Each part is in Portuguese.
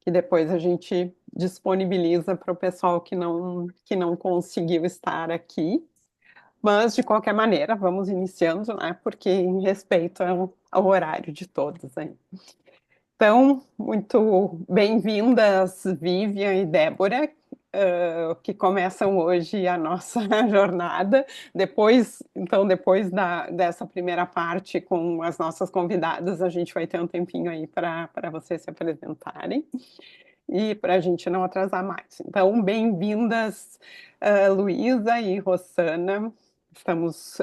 que depois a gente disponibiliza para o pessoal que não conseguiu estar aqui. Mas, de qualquer maneira, vamos iniciando, né? Porque em respeito ao horário de todos aí. Então, muito bem-vindas, Vivian e Débora, que começam hoje a nossa jornada. Dessa primeira parte com as nossas convidadas, a gente vai ter um tempinho aí para vocês se apresentarem e para a gente não atrasar mais. Então, bem-vindas, Luísa e Rossana. Estamos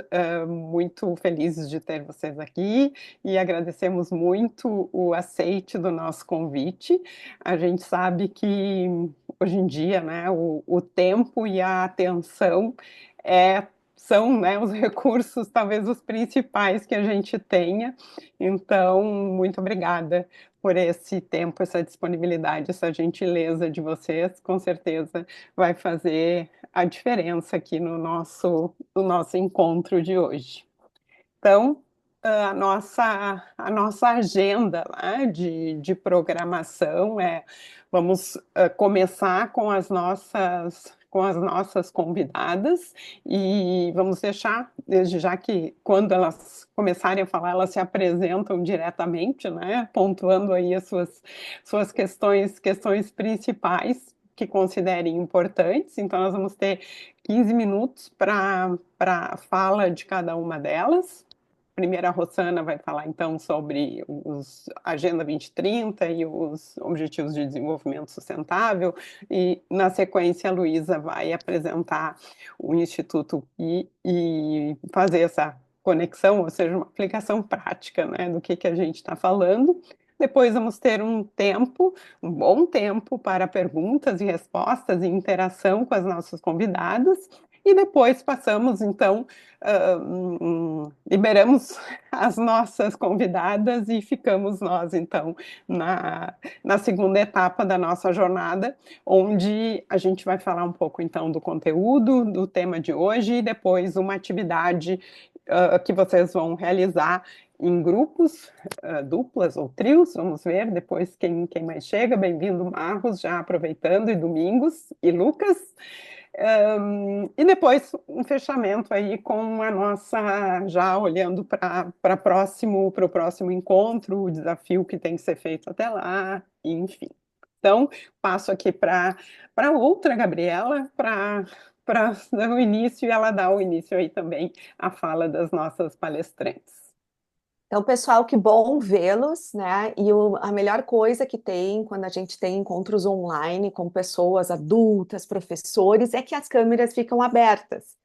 muito felizes de ter vocês aqui e agradecemos muito o aceite do nosso convite. A gente sabe que hoje em dia, né, o tempo e a atenção são, né, os recursos talvez os principais que a gente tenha. Então, muito obrigada por esse tempo, essa disponibilidade, essa gentileza de vocês, com certeza vai fazer a diferença aqui no nosso encontro de hoje. Então, a nossa agenda, né, de programação vamos começar com as nossas convidadas e vamos deixar, desde já que quando elas começarem a falar, elas se apresentam diretamente, né, pontuando aí as suas questões principais que considerem importantes. Então, nós vamos ter 15 minutos para a fala de cada uma delas. Primeiro, a Rossana vai falar, então, sobre a Agenda 2030 e os Objetivos de Desenvolvimento Sustentável, e, na sequência, a Luísa vai apresentar o Instituto e fazer essa conexão, ou seja, uma aplicação prática, né, do que a gente está falando. Depois vamos ter um bom tempo para perguntas e respostas e interação com as nossas convidadas, e depois passamos, então, liberamos as nossas convidadas e ficamos nós, então, na segunda etapa da nossa jornada, onde a gente vai falar um pouco, então, do conteúdo, do tema de hoje, e depois uma atividade que vocês vão realizar em grupos, duplas ou trios, vamos ver depois quem mais chega. Bem-vindo, Marcos, já aproveitando, e Domingos, e Lucas. E depois um fechamento aí com a nossa, já olhando para o próximo encontro, o desafio que tem que ser feito até lá, enfim. Então, passo aqui para outra Gabriela, para dar o início, e ela dá o início aí também à fala das nossas palestrantes. Então, pessoal, que bom vê-los, né? E a melhor coisa que tem quando a gente tem encontros online com pessoas adultas, professores, é que as câmeras ficam abertas,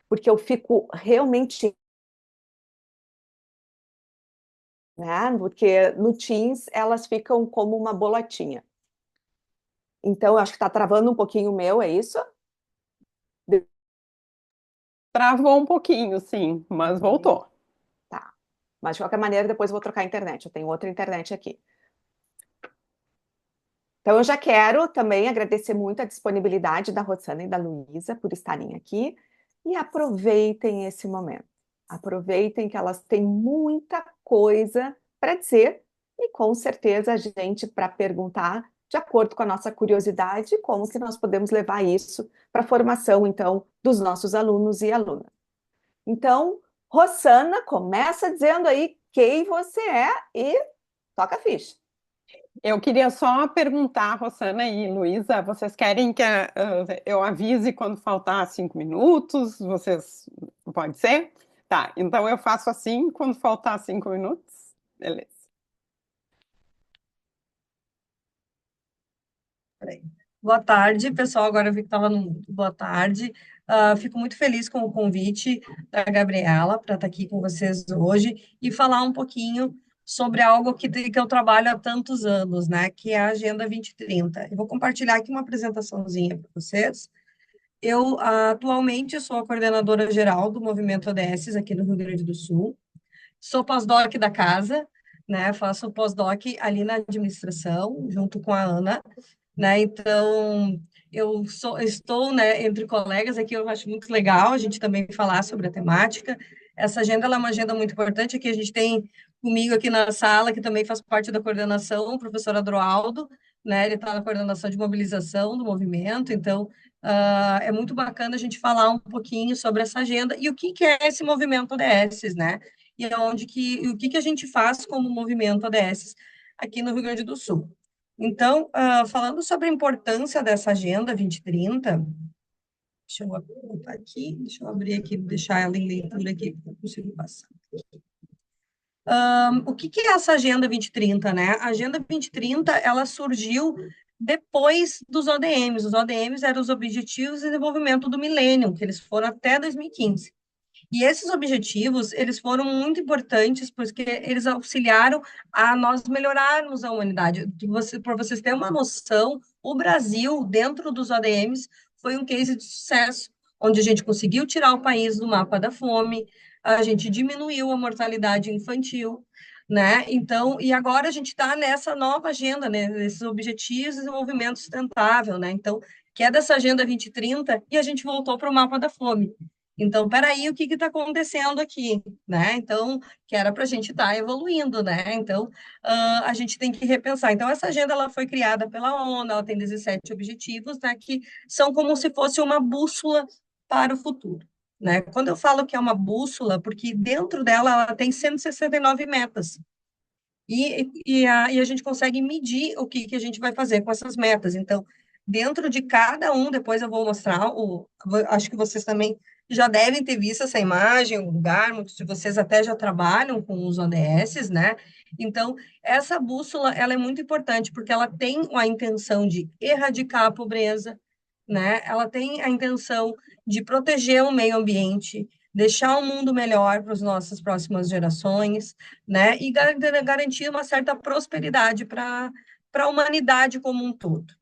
porque eu fico realmente, né? Porque no Teams elas ficam como uma bolotinha. Então, eu acho que está travando um pouquinho o meu, é isso? Travou um pouquinho, sim, mas voltou. Tá. Mas de qualquer maneira, depois eu vou trocar a internet. Eu tenho outra internet aqui. Então, eu já quero também agradecer muito a disponibilidade da Rossana e da Luísa por estarem aqui e aproveitem esse momento. Aproveitem que elas têm muita coisa para dizer e com certeza a gente para perguntar de acordo com a nossa curiosidade como que nós podemos levar isso para a formação então dos nossos alunos e alunas. Então, Rossana, começa dizendo aí quem você é e toca a ficha. Eu queria só perguntar, Rossana e Luísa, vocês querem que eu avise quando faltar 5 minutos? Vocês, pode ser? Tá, então eu faço assim quando faltar 5 minutos. Beleza. Peraí. Boa tarde, pessoal. Agora eu vi que estava no mudo. Boa tarde. Fico muito feliz com o convite da Gabriela para estar aqui com vocês hoje e falar um pouquinho sobre algo que eu trabalho há tantos anos, né? Que é a Agenda 2030. Eu vou compartilhar aqui uma apresentaçãozinha para vocês. Eu, atualmente, sou a coordenadora geral do Movimento ODS aqui no Rio Grande do Sul. Sou pós-doc da casa, né? Faço pós-doc ali na administração, junto com a Ana, né? Então, estou, né, entre colegas aqui, eu acho muito legal a gente também falar sobre a temática. Essa agenda ela é uma agenda muito importante, aqui a gente tem comigo aqui na sala, que também faz parte da coordenação, o professor Adroaldo, né? Ele está na coordenação de mobilização do movimento, então é muito bacana a gente falar um pouquinho sobre essa agenda e o que que é esse movimento ODS, né? E o que que a gente faz como movimento ODS aqui no Rio Grande do Sul. Então, falando sobre a importância dessa Agenda 2030, deixa eu botar aqui, deixa eu abrir aqui, deixar ela em leitura aqui, para eu conseguir passar. O que que é essa Agenda 2030, né? A Agenda 2030, ela surgiu depois dos ODMs. Os ODMs eram os Objetivos de Desenvolvimento do Milênio, que eles foram até 2015. E esses objetivos, eles foram muito importantes porque eles auxiliaram a nós melhorarmos a humanidade. Para vocês terem uma noção, o Brasil, dentro dos ODMs, foi um case de sucesso, onde a gente conseguiu tirar o país do mapa da fome, a gente diminuiu a mortalidade infantil, né? Então, e agora a gente está nessa nova agenda, né? Nesses objetivos de desenvolvimento sustentável, né? Então, que é dessa Agenda 2030, e a gente voltou para o mapa da fome. Então, peraí, o que está acontecendo aqui, né? Então, que era para a gente estar evoluindo, né? Então, a gente tem que repensar. Então, essa agenda ela foi criada pela ONU, ela tem 17 objetivos, né? Que são como se fosse uma bússola para o futuro, né? Quando eu falo que é uma bússola, porque dentro dela ela tem 169 metas. E a gente consegue medir o que a gente vai fazer com essas metas. Então, dentro de cada um, depois eu vou mostrar, acho que vocês também já devem ter visto essa imagem em algum lugar, muitos de vocês até já trabalham com os ODS, né? Então, essa bússola, ela é muito importante, porque ela tem a intenção de erradicar a pobreza, né? Ela tem a intenção de proteger o meio ambiente, deixar um mundo melhor para as nossas próximas gerações, né? E garantir uma certa prosperidade para a humanidade como um todo.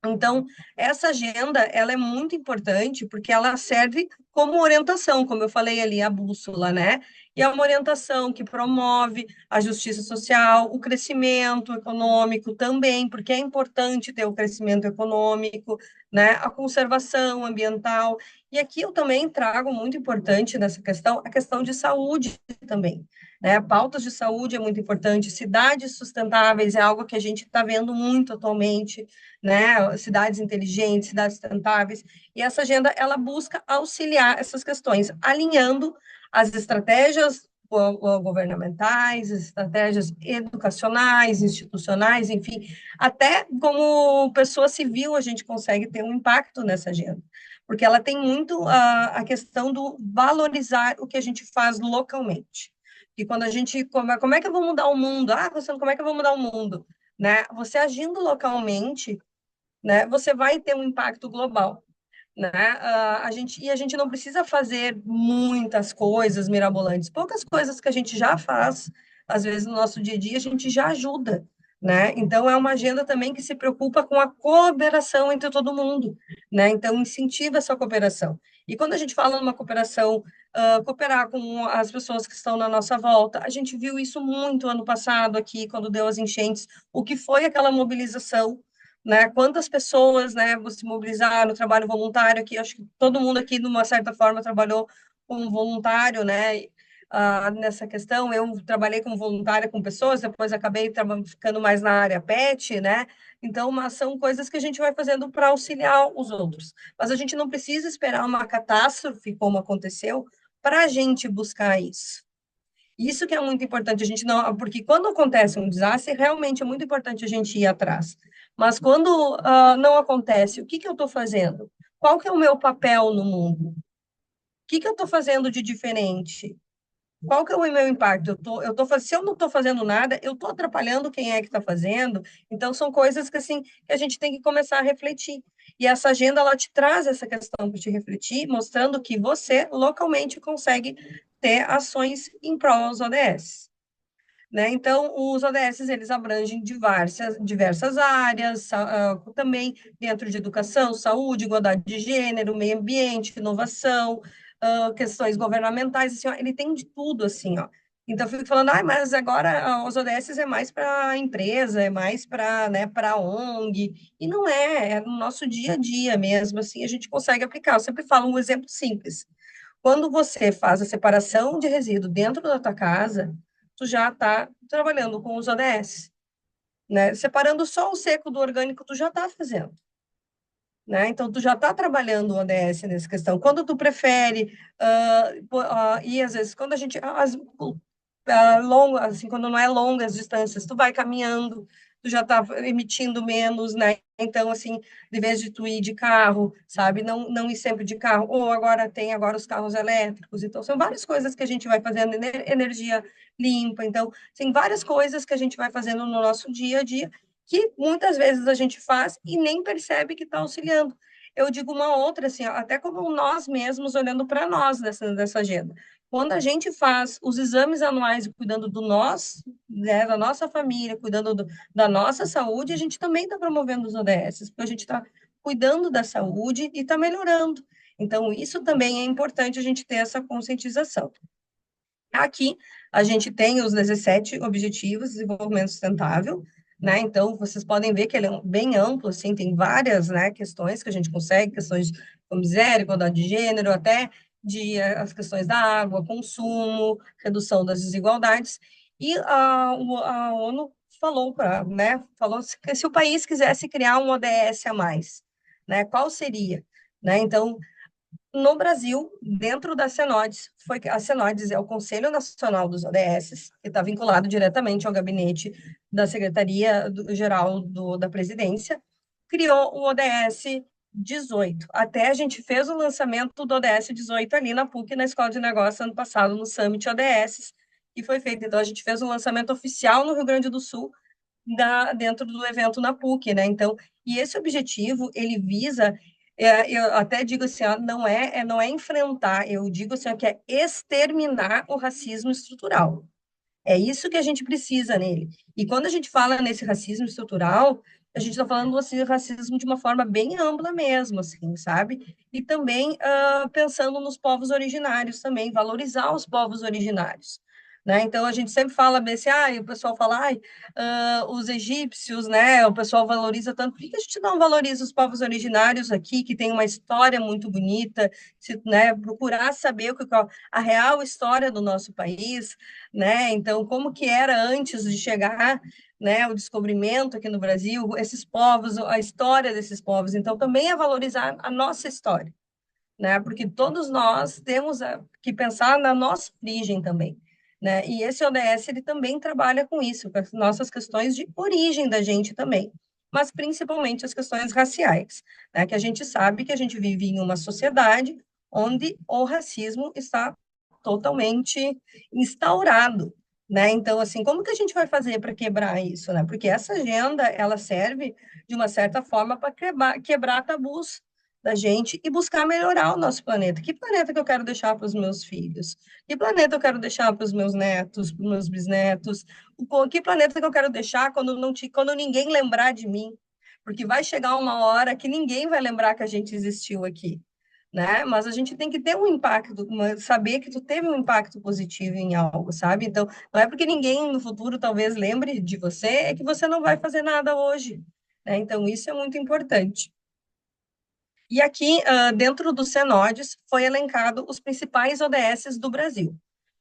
Então, essa agenda, ela é muito importante porque ela serve como orientação, como eu falei ali, a bússola, né? E é uma orientação que promove a justiça social, o crescimento econômico também, porque é importante ter o crescimento econômico, né? A conservação ambiental. E aqui eu também trago muito importante nessa questão, a questão de saúde também, né? Pautas de saúde é muito importante, cidades sustentáveis é algo que a gente está vendo muito atualmente, né? Cidades inteligentes, cidades sustentáveis, e essa agenda ela busca auxiliar essas questões, alinhando as estratégias governamentais, as estratégias educacionais, institucionais, enfim, até como pessoa civil a gente consegue ter um impacto nessa agenda, porque ela tem muito a questão do valorizar o que a gente faz localmente. E quando a gente, como é que eu vou mudar o mundo? Ah, Luciano, como é que eu vou mudar o mundo? Né? Você agindo localmente, né, você vai ter um impacto global, né? A gente não precisa fazer muitas coisas mirabolantes, poucas coisas que a gente já faz, às vezes no nosso dia a dia, a gente já ajuda, né? Então é uma agenda também que se preocupa com a cooperação entre todo mundo, né? Então incentiva essa cooperação. E quando a gente fala numa cooperação, cooperar com as pessoas que estão na nossa volta, a gente viu isso muito ano passado aqui, quando deu as enchentes, o que foi aquela mobilização, né? Quantas pessoas, né, se mobilizaram no trabalho voluntário aqui? Acho que todo mundo aqui, de uma certa forma, trabalhou como voluntário, né? Nessa questão, eu trabalhei como voluntária com pessoas, depois acabei ficando mais na área PET, né? Então, são coisas que a gente vai fazendo para auxiliar os outros. Mas a gente não precisa esperar uma catástrofe, como aconteceu, para a gente buscar isso. Isso que é muito importante, a gente não, porque quando acontece um desastre, realmente é muito importante a gente ir atrás. Mas quando não acontece, o que que eu estou fazendo? Qual que é o meu papel no mundo? O que que eu estou fazendo de diferente? Qual que é o meu impacto? Se eu não estou fazendo nada, eu estou atrapalhando quem é que está fazendo. Então, são coisas que, assim, que a gente tem que começar a refletir. E essa agenda, ela te traz essa questão para te refletir, mostrando que você, localmente, consegue ter ações em prol aos ODS. Né? Então, os ODS, eles abrangem diversas áreas, também dentro de educação, saúde, igualdade de gênero, meio ambiente, inovação, questões governamentais, assim, ó, ele tem de tudo, assim, ó. Então, eu fico falando, mas agora os ODS é mais para empresa, é mais para, né, para ONG, e não é no nosso dia a dia mesmo, assim, a gente consegue aplicar. Eu sempre falo um exemplo simples. Quando você faz a separação de resíduo dentro da tua casa, tu já está trabalhando com os ODS. né? Separando só o seco do orgânico, tu já está fazendo. Né? Então, tu já está trabalhando o ODS nessa questão. Quando tu prefere, e às vezes, quando a gente, assim, quando não é longas distâncias, tu vai caminhando, tu já está emitindo menos, né? Então, assim, de vez de tu ir de carro, sabe? Não ir sempre de carro, ou agora tem agora os carros elétricos, então são várias coisas que a gente vai fazendo, energia limpa, então, tem várias coisas que a gente vai fazendo no nosso dia a dia, que muitas vezes a gente faz e nem percebe que está auxiliando. Eu digo uma outra, assim, até como nós mesmos olhando para nós dessa agenda. Quando a gente faz os exames anuais cuidando do nós, né, da nossa família, cuidando da nossa saúde, a gente também está promovendo os ODS, porque a gente está cuidando da saúde e está melhorando. Então, isso também é importante a gente ter essa conscientização. Aqui, a gente tem os 17 Objetivos de Desenvolvimento Sustentável, né? Então, vocês podem ver que ele é bem amplo, assim, tem várias, né, questões que a gente consegue, questões como miséria, igualdade de gênero, até as questões da água, consumo, redução das desigualdades, e a ONU falou falou que se o país quisesse criar um ODS a mais, né, qual seria? Né? Então, no Brasil, dentro da CENODES, a CENODES é o Conselho Nacional dos ODS, que está vinculado diretamente ao gabinete da Secretaria-Geral da Presidência, criou o ODS 18. Até a gente fez o lançamento do ODS 18 ali na PUC, na Escola de Negócios, ano passado, no Summit ODS, que foi feito. Então, a gente fez um lançamento oficial no Rio Grande do Sul, dentro do evento na PUC, né? Então, e esse objetivo, ele visa, eu até digo assim, ó, não é enfrentar, eu digo assim, ó, que é exterminar o racismo estrutural. É isso que a gente precisa nele. E quando a gente fala nesse racismo estrutural, a gente está falando assim, racismo de uma forma bem ampla mesmo, assim, sabe? E também pensando nos povos originários também, valorizar os povos originários. Né? Então, a gente sempre fala desse, o pessoal fala, os egípcios, né? O pessoal valoriza tanto. Por que a gente não valoriza os povos originários aqui, que tem uma história muito bonita, né? Procurar saber a real história do nosso país, né? Então, como que era antes de chegar, né, o descobrimento aqui no Brasil, esses povos, a história desses povos. Então, também é valorizar a nossa história, né? Porque todos nós temos que pensar na nossa origem também, né? E esse ODS ele também trabalha com isso, com as nossas questões de origem da gente também, mas principalmente as questões raciais, né? Que a gente sabe que a gente vive em uma sociedade onde o racismo está totalmente instaurado, né? Então, assim, como que a gente vai fazer para quebrar isso, né? Porque essa agenda, ela serve, de uma certa forma, para quebrar tabus da gente e buscar melhorar o nosso planeta. Que planeta que eu quero deixar para os meus filhos? Que planeta eu quero deixar para os meus netos, para os meus bisnetos? Que planeta que eu quero deixar quando ninguém lembrar de mim? Porque vai chegar uma hora que ninguém vai lembrar que a gente existiu aqui, né? Mas a gente tem que ter um impacto, saber que tu teve um impacto positivo em algo, sabe? Então, não é porque ninguém no futuro talvez lembre de você, é que você não vai fazer nada hoje, né? Então, isso é muito importante. E aqui, dentro do CENODES, foi elencado os principais ODSs do Brasil,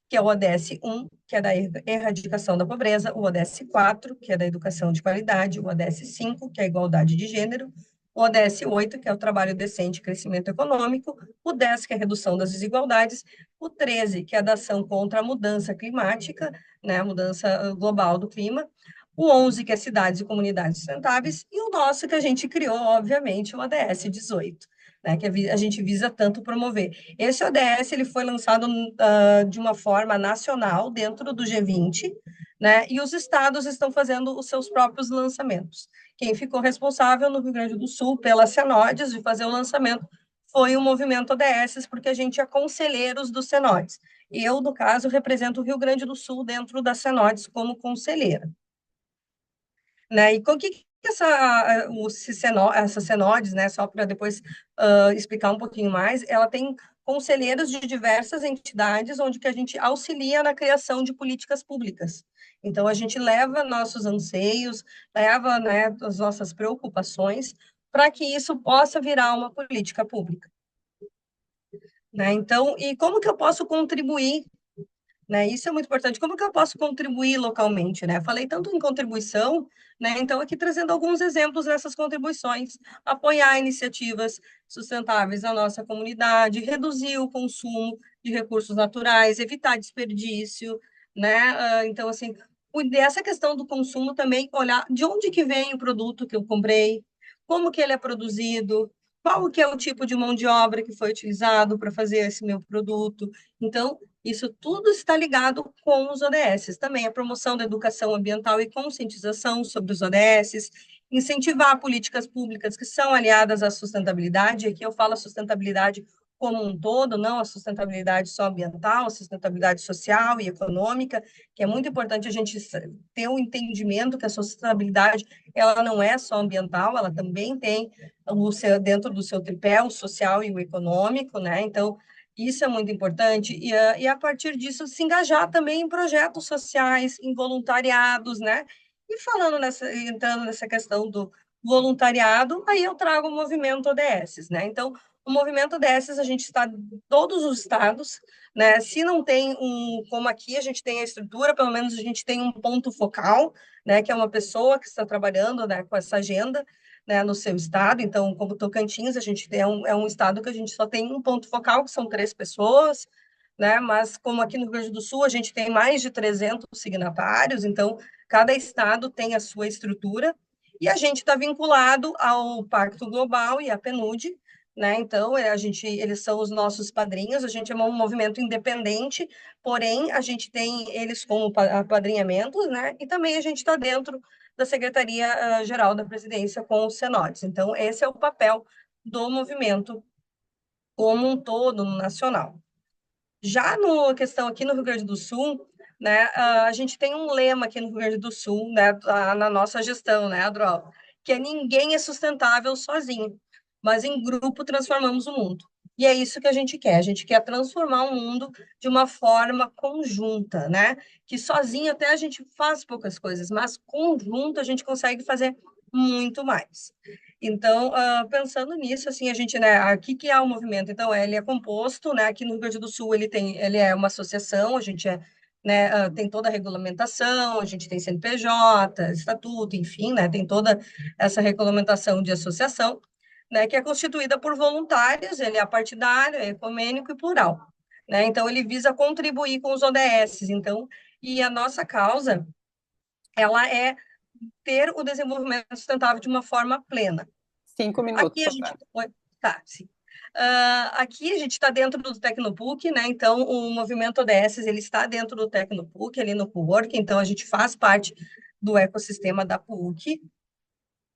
que é o ODS 1, que é da erradicação da pobreza, o ODS 4, que é da educação de qualidade, o ODS 5, que é a igualdade de gênero, o ODS 8, que é o trabalho decente e crescimento econômico, o 10, que é a redução das desigualdades, o 13, que é a da ação contra a mudança climática, né, a mudança global do clima, o 11, que é cidades e comunidades sustentáveis, e o nosso, que a gente criou, obviamente, o ODS 18, né, que a gente visa tanto promover. Esse ODS ele foi lançado de uma forma nacional dentro do G20, né, e os estados estão fazendo os seus próprios lançamentos. Quem ficou responsável no Rio Grande do Sul pela CENODES de fazer o lançamento foi o movimento ODS, porque a gente é conselheiros do CENODES. Eu, no caso, represento o Rio Grande do Sul dentro da CENODES como conselheira. Né? E com o que essa CENODES, né, só para depois explicar um pouquinho mais, ela tem conselheiros de diversas entidades onde que a gente auxilia na criação de políticas públicas. Então, a gente leva nossos anseios, leva, né, as nossas preocupações para que isso possa virar uma política pública. Né? Então, e como que eu posso contribuir né? Isso é muito importante. Como que eu posso contribuir localmente, né? Falei tanto em contribuição, né? Então, aqui trazendo alguns exemplos dessas contribuições, apoiar iniciativas sustentáveis na nossa comunidade, reduzir o consumo de recursos naturais, evitar desperdício, né? Então, assim, essa questão do consumo também, olhar de onde que vem o produto que eu comprei, como que ele é produzido, qual que é o tipo de mão de obra que foi utilizado para fazer esse meu produto. Então, isso tudo está ligado com os ODS. Também a promoção da educação ambiental e conscientização sobre os ODS, incentivar políticas públicas que são aliadas à sustentabilidade. Aqui eu falo a sustentabilidade como um todo, não a sustentabilidade só ambiental, a sustentabilidade social e econômica, que é muito importante a gente ter um entendimento que a sustentabilidade ela não é só ambiental, ela também tem dentro do seu tripé o social e o econômico, né? Então, isso é muito importante, e a partir disso se engajar também em projetos sociais, em voluntariados, né? E entrando nessa questão do voluntariado, aí eu trago o movimento ODS, né? Então, o movimento ODS, a gente está em todos os estados, né? Se não tem como aqui a gente tem a estrutura, pelo menos a gente tem um ponto focal, né? Que é uma pessoa que está trabalhando, né, com essa agenda, né, no seu estado. Então, como Tocantins, a gente tem um estado que a gente só tem um ponto focal, que são 3 pessoas, né? Mas como aqui no Rio Grande do Sul a gente tem mais de 300 signatários, então cada estado tem a sua estrutura e a gente está vinculado ao Pacto Global e à PNUD, né? Então eles são os nossos padrinhos. A gente é um movimento independente, porém a gente tem eles como apadrinhamentos, né? E também a gente está dentro da Secretaria-Geral da Presidência com os CENODs. Então, esse é o papel do movimento como um todo, no nacional. Já na questão aqui no Rio Grande do Sul, né, a gente tem um lema aqui no Rio Grande do Sul, né, na nossa gestão, né, Adroal, que é ninguém é sustentável sozinho, mas em grupo transformamos o mundo. E é isso que a gente quer transformar o mundo de uma forma conjunta, né? Que sozinho até a gente faz poucas coisas, mas conjunto a gente consegue fazer muito mais. Então, pensando nisso, assim, a gente, né, aqui que é o movimento, então, ele é composto, né, aqui no Rio Grande do Sul ele é uma associação, a gente né, tem toda a regulamentação, a gente tem CNPJ, estatuto, enfim, né, tem toda essa regulamentação de associação, né, que é constituída por voluntários, ele é partidário, é ecumênico e plural, né, então ele visa contribuir com os ODS, então, e a nossa causa, ela é ter o desenvolvimento sustentável de uma forma plena. 5 minutos, Aqui a gente. Roberto. Tá, sim. Aqui a gente está dentro do Tecnopuc, né? Então, o movimento ODS ele está dentro do Tecnopuc, ali no PUC, então a gente faz parte do ecossistema da PUC,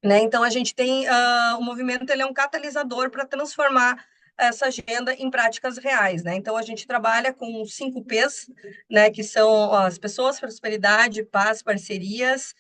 né? Então, a gente tem. O movimento ele é um catalisador para transformar essa agenda em práticas reais, né? Então, a gente trabalha com 5 P's, né? Que são as pessoas, prosperidade, paz, parcerias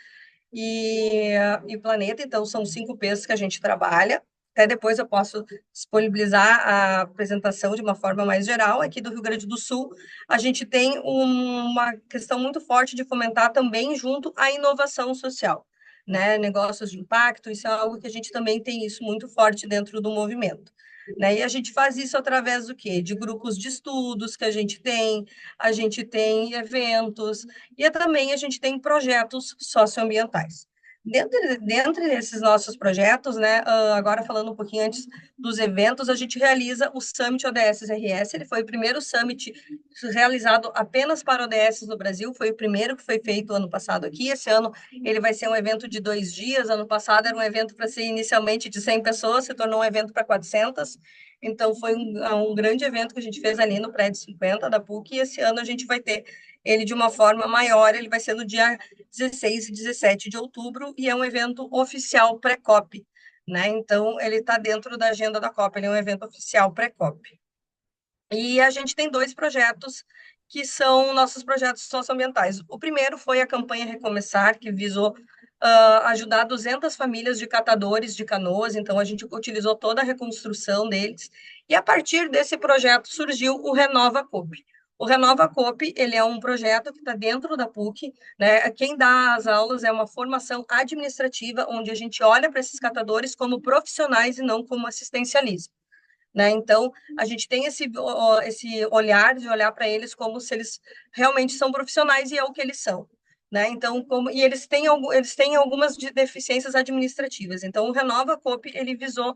e planeta. Então, são 5 P's que a gente trabalha. Até depois eu posso disponibilizar a apresentação de uma forma mais geral. Aqui do Rio Grande do Sul, a gente tem uma questão muito forte de fomentar também junto à inovação social, né? Negócios de impacto, isso é algo que a gente também tem isso muito forte dentro do movimento. Né? E a gente faz isso através do quê? De grupos de estudos que a gente tem eventos, e também a gente tem projetos socioambientais. Dentro desses nossos projetos, né, agora falando um pouquinho antes dos eventos, a gente realiza o Summit ODS-RS, ele foi o primeiro summit realizado apenas para ODS no Brasil, foi o primeiro que foi feito ano passado aqui, esse ano ele vai ser um evento de 2 dias, ano passado era um evento para ser inicialmente de 100 pessoas, se tornou um evento para 400, então foi um grande evento que a gente fez ali no prédio 50 da PUC, e esse ano a gente vai ter ele de uma forma maior, ele vai ser no dia 16 e 17 de outubro, e é um evento oficial pré-COP, né? Então, ele está dentro da agenda da COP, ele é um evento oficial pré-COP. E a gente tem 2 projetos que são nossos projetos socioambientais. O primeiro foi a campanha Recomeçar, que visou ajudar 200 famílias de catadores de canoas, então a gente utilizou toda a reconstrução deles, e a partir desse projeto surgiu o Renova COP. O Renova COP, ele é um projeto que está dentro da PUC, né? Quem dá as aulas é uma formação administrativa, onde a gente olha para esses catadores como profissionais e não como assistencialismo. né? Então, a gente tem esse olhar de olhar para eles como se eles realmente são profissionais, e é o que eles são. Né? Então, e eles têm algumas deficiências administrativas. Então, o Renova Coop, ele visou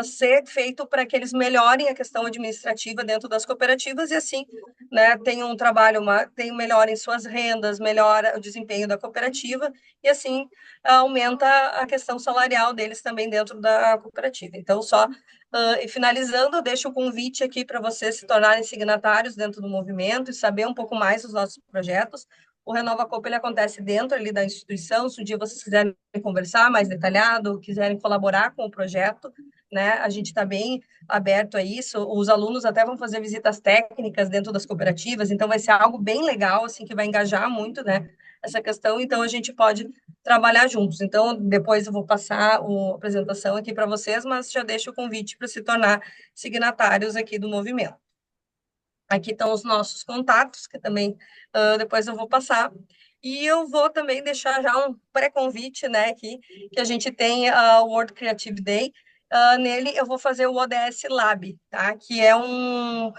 ser feito para que eles melhorem a questão administrativa dentro das cooperativas, e assim, né, tenham um trabalho, melhorem suas rendas, melhora o desempenho da cooperativa, e assim aumenta a questão salarial deles também dentro da cooperativa. Então, e finalizando, eu deixo o convite aqui para vocês se tornarem signatários dentro do movimento e saber um pouco mais dos nossos projetos. O Renova Coop, ele acontece dentro ali da instituição. Se um dia vocês quiserem conversar mais detalhado, quiserem colaborar com o projeto, né, a gente está bem aberto a isso. Os alunos até vão fazer visitas técnicas dentro das cooperativas, então vai ser algo bem legal, assim, que vai engajar muito, né, essa questão. Então a gente pode trabalhar juntos. Então depois eu vou passar a apresentação aqui para vocês, mas já deixo o convite para se tornar signatários aqui do movimento. Aqui estão os nossos contatos, que também depois eu vou passar. E eu vou também deixar já um pré-convite, né, aqui, que a gente tem o World Creative Day. Nele eu vou fazer o ODS Lab, tá? Que é um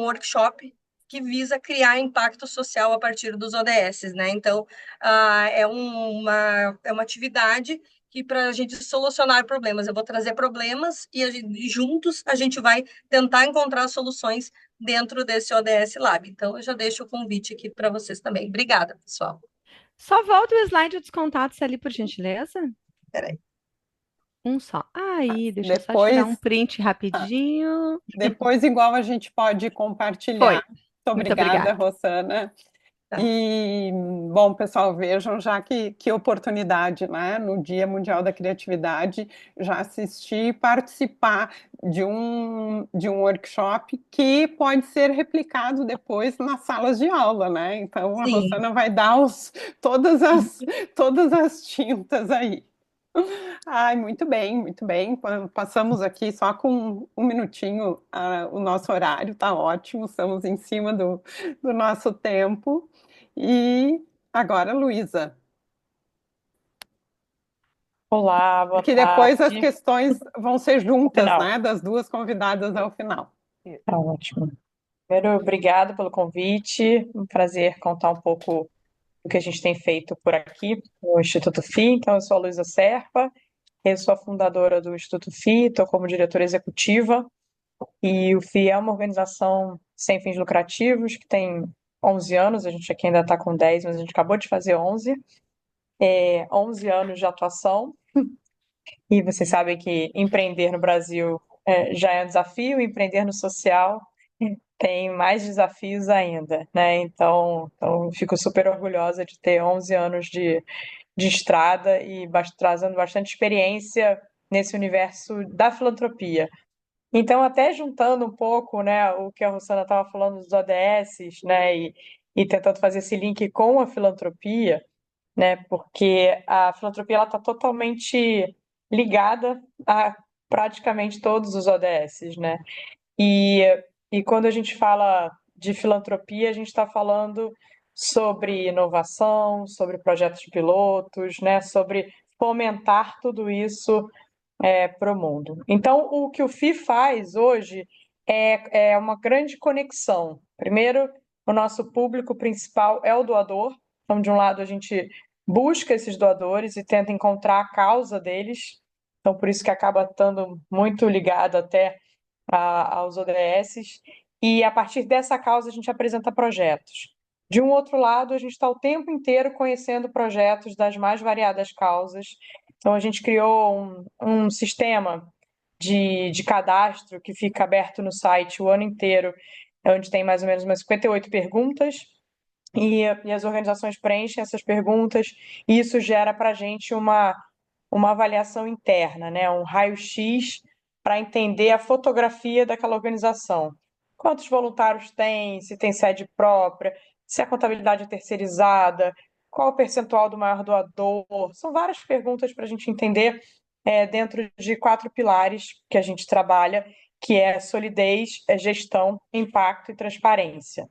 workshop que visa criar impacto social a partir dos ODS, né? Então, é uma atividade que, para a gente solucionar problemas, eu vou trazer problemas e juntos a gente vai tentar encontrar soluções dentro desse ODS Lab. Então, eu já deixo o convite aqui para vocês também. Obrigada, pessoal. Só volta o slide dos contatos ali, por gentileza. Peraí. Um só. Aí, deixa eu só tirar um print rapidinho. Depois, igual a gente pode compartilhar. Foi. Muito obrigada, Rosana. Tá. E, bom, pessoal, vejam já que oportunidade, né? No Dia Mundial da Criatividade, já assistir e participar de um workshop que pode ser replicado depois nas salas de aula, né? Então, a Rosana vai dar todas as tintas aí. Ai, muito bem, muito bem. Passamos aqui só com um minutinho, o nosso horário está ótimo, estamos em cima do nosso tempo. E agora, Luísa. Olá, boa Porque depois as questões vão ser juntas, né, das duas convidadas ao final. Tá ótimo. Primeiro, obrigado pelo convite. Um prazer contar um pouco do que a gente tem feito por aqui no Instituto FI. Então, eu sou a Luísa Serpa, eu sou a fundadora do Instituto FI, estou como diretora executiva. E o FI é uma organização sem fins lucrativos que tem 11 anos, a gente aqui ainda está com 10, mas a gente acabou de fazer 11. 11 anos de atuação. E vocês sabem que empreender no Brasil já é um desafio, empreender no social tem mais desafios ainda, né? Então fico super orgulhosa de ter 11 anos de estrada e trazendo bastante experiência nesse universo da filantropia. Então, até juntando um pouco, né, o que a Rosana estava falando dos ODS, né, e tentando fazer esse link com a filantropia, né, porque a filantropia ela está totalmente ligada a praticamente todos os ODS, né? E quando a gente fala de filantropia, a gente está falando sobre inovação, sobre projetos de pilotos, né, sobre fomentar tudo isso para o mundo. Então, o que o FI faz hoje é uma grande conexão. Primeiro, o nosso público principal é o doador. Então, de um lado, a gente busca esses doadores e tenta encontrar a causa deles. Então, por isso que acaba estando muito ligado até aos ODS. E a partir dessa causa, a gente apresenta projetos. De um outro lado, a gente está o tempo inteiro conhecendo projetos das mais variadas causas. Então, a gente criou um sistema de cadastro que fica aberto no site o ano inteiro, onde tem mais ou menos umas 58 perguntas, e as organizações preenchem essas perguntas, e isso gera para a gente uma avaliação interna, né? Um raio-x para entender a fotografia daquela organização. Quantos voluntários tem, se tem sede própria, se a contabilidade é terceirizada, qual o percentual do maior doador. São várias perguntas para a gente entender dentro de 4 pilares que a gente trabalha, que é solidez, gestão, impacto e transparência.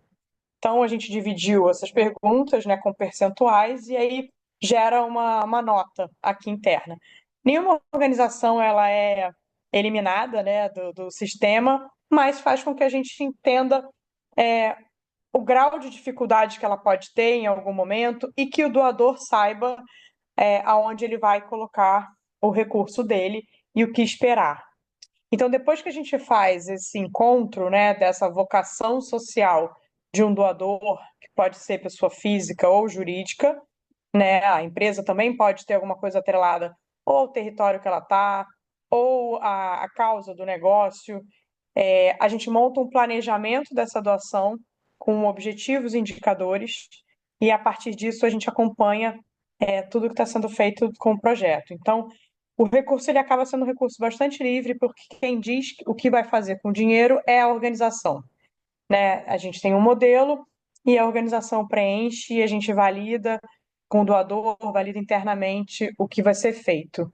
Então, a gente dividiu essas perguntas, né, com percentuais e aí gera uma nota aqui interna. Nenhuma organização ela é eliminada, né, do sistema, mas faz com que a gente entenda o grau de dificuldade que ela pode ter em algum momento e que o doador saiba aonde ele vai colocar o recurso dele e o que esperar. Então, depois que a gente faz esse encontro, né, dessa vocação social de um doador, que pode ser pessoa física ou jurídica, né, a empresa também pode ter alguma coisa atrelada ou ao território que ela está, ou a causa do negócio. A gente monta um planejamento dessa doação com objetivos e indicadores, e a partir disso a gente acompanha tudo que está sendo feito com o projeto. Então, o recurso ele acaba sendo um recurso bastante livre, porque quem diz o que vai fazer com o dinheiro é a organização, né? A gente tem um modelo e a organização preenche e a gente valida com o doador, valida internamente o que vai ser feito.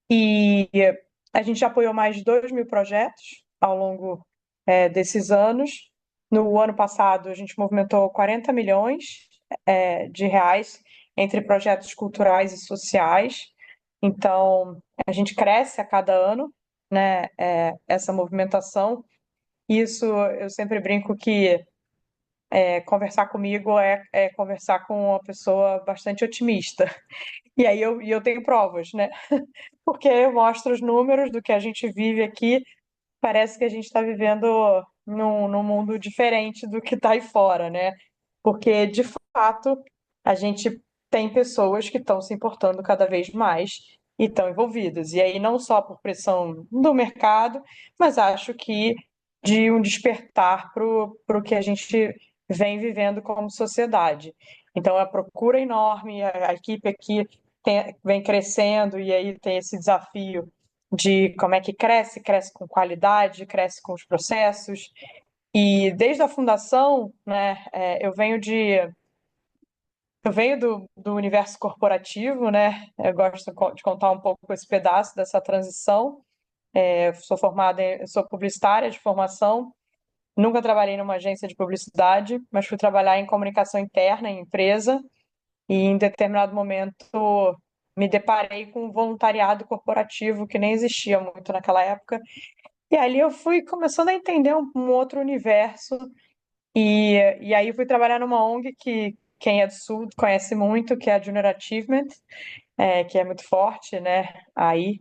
E a gente já apoiou mais de 2.000 projetos ao longo desses anos. No ano passado, a gente movimentou 40 milhões de reais entre projetos culturais e sociais. Então, a gente cresce a cada ano, né, essa movimentação. Isso, eu sempre brinco que conversar comigo é conversar com uma pessoa bastante otimista. E aí eu tenho provas, né? Porque eu mostro os números do que a gente vive aqui. Parece que a gente está vivendo num mundo diferente do que está aí fora, né? Porque, de fato, a gente tem pessoas que estão se importando cada vez mais e estão envolvidas. E aí, não só por pressão do mercado, mas acho que de um despertar para o que a gente vem vivendo como sociedade. Então, a procura enorme, a equipe aqui vem crescendo, e aí tem esse desafio de como é que cresce, cresce com qualidade, cresce com os processos. E desde a fundação, né, eu venho do universo corporativo, né? Eu gosto de contar um pouco esse pedaço dessa transição. Sou publicitária de formação, nunca trabalhei numa agência de publicidade, mas fui trabalhar em comunicação interna em empresa e em determinado momento me deparei com um voluntariado corporativo que nem existia muito naquela época. E ali eu fui começando a entender um outro universo. E aí fui trabalhar numa ONG que quem é do Sul conhece muito, que é a Junior Achievement, que é muito forte, né? Aí.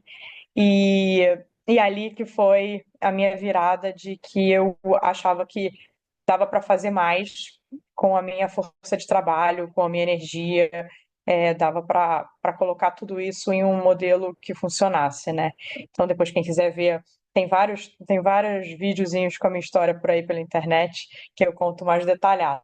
E ali que foi a minha virada de que eu achava que dava para fazer mais com a minha força de trabalho, com a minha energia, dava para colocar tudo isso em um modelo que funcionasse, né? Então, depois, quem quiser ver, tem vários videozinhos com a minha história por aí pela internet, que eu conto mais detalhado.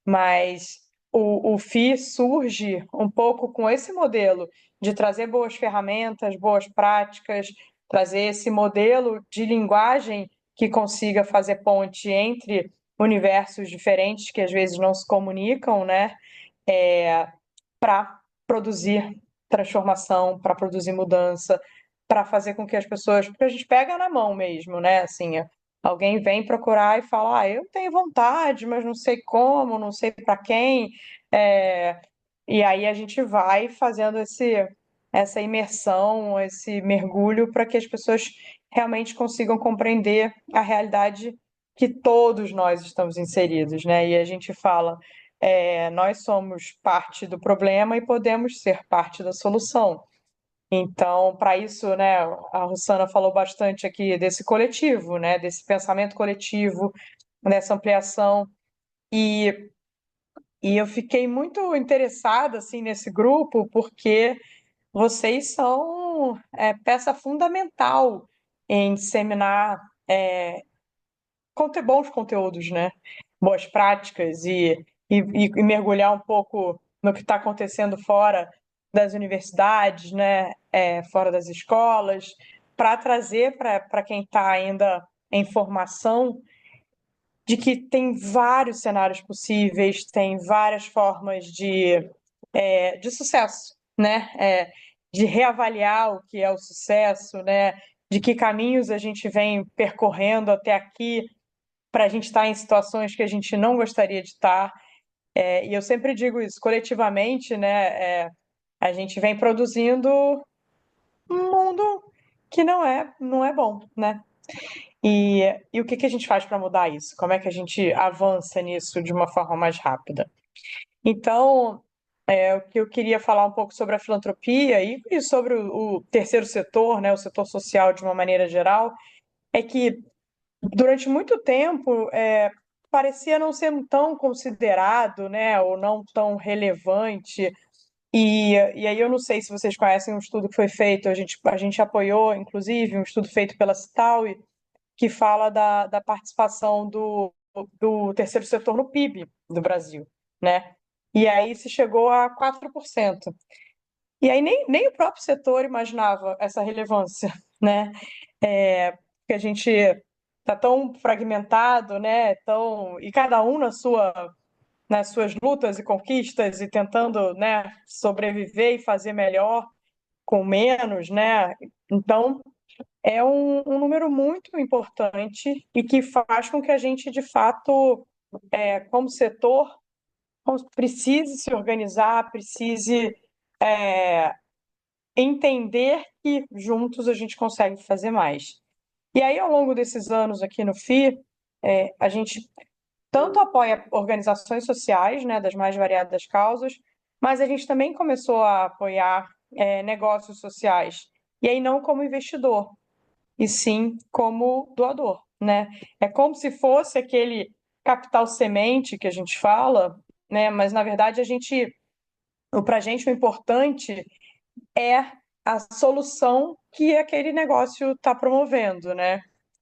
Mas o FI surge um pouco com esse modelo de trazer boas ferramentas, boas práticas, trazer esse modelo de linguagem que consiga fazer ponte entre universos diferentes que às vezes não se comunicam, né? Para produzir transformação, para produzir mudança, para fazer com que as pessoas, porque a gente pega na mão mesmo, né? Assim, alguém vem procurar e fala, eu tenho vontade, mas não sei como, não sei para quem, e aí a gente vai fazendo essa imersão, esse mergulho para que as pessoas realmente consigam compreender a realidade que todos nós estamos inseridos, né? E a gente fala, nós somos parte do problema e podemos ser parte da solução. Então, para isso, né, a Rossana falou bastante aqui desse coletivo, né, desse pensamento coletivo, dessa ampliação. E eu fiquei muito interessada assim, nesse grupo, porque vocês são peça fundamental em disseminar bons conteúdos, né? Boas práticas e mergulhar um pouco no que está acontecendo fora das universidades, né? Fora das escolas, para trazer para quem está ainda em formação de que tem vários cenários possíveis, tem várias formas de sucesso, né? De reavaliar o que é o sucesso, né? De que caminhos a gente vem percorrendo até aqui para a gente estar em situações que a gente não gostaria de estar. E eu sempre digo isso, coletivamente, né? A gente vem produzindo um mundo que não é bom, né? E o que a gente faz para mudar isso? Como é que a gente avança nisso de uma forma mais rápida? Então, o que eu queria falar um pouco sobre a filantropia e sobre o terceiro setor, né, o setor social de uma maneira geral, é que durante muito tempo parecia não ser tão considerado, né, ou não tão relevante. E aí eu não sei se vocês conhecem um estudo que foi feito, a gente apoiou, inclusive, um estudo feito pela Citaui, que fala da participação do terceiro setor no PIB do Brasil, né? E aí se chegou a 4%. E aí nem o próprio setor imaginava essa relevância, né? Porque a gente está tão fragmentado, né? E cada um nas suas lutas e conquistas e tentando, né, sobreviver e fazer melhor com menos, né? Então, é um número muito importante e que faz com que a gente, de fato, como setor, precise se organizar, precise entender que juntos a gente consegue fazer mais. E aí, ao longo desses anos aqui no FI, a gente tanto apoia organizações sociais, né, das mais variadas causas, mas a gente também começou a apoiar negócios sociais. E aí, não como investidor, e sim como doador, né? É como se fosse aquele capital semente que a gente fala, né? Mas na verdade para a gente o importante é a solução que aquele negócio está promovendo, né?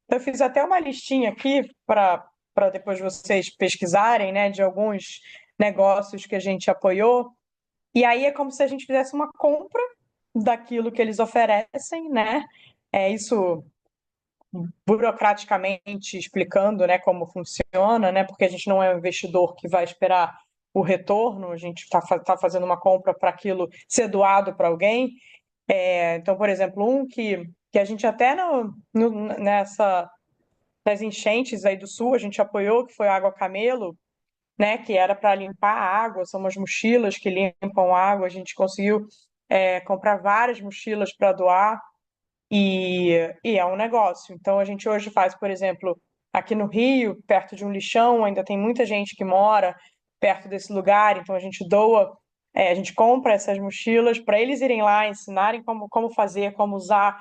Eu fiz até uma listinha aqui para depois vocês pesquisarem, né? De alguns negócios que a gente apoiou. E aí é como se a gente fizesse uma compra daquilo que eles oferecem, né? Isso burocraticamente explicando, né, como funciona, né, porque a gente não é um investidor que vai esperar o retorno, a gente tá fazendo uma compra para aquilo ser doado para alguém. Então, por exemplo, que a gente até nas enchentes aí do sul, a gente apoiou, que foi a Água Camelo, né, que era para limpar a água, são umas mochilas que limpam água, a gente conseguiu comprar várias mochilas para doar, e é um negócio. Então, a gente hoje faz, por exemplo, aqui no Rio, perto de um lixão, ainda tem muita gente que mora perto desse lugar, então a gente doa, a gente compra essas mochilas para eles irem lá, ensinarem como fazer, como usar.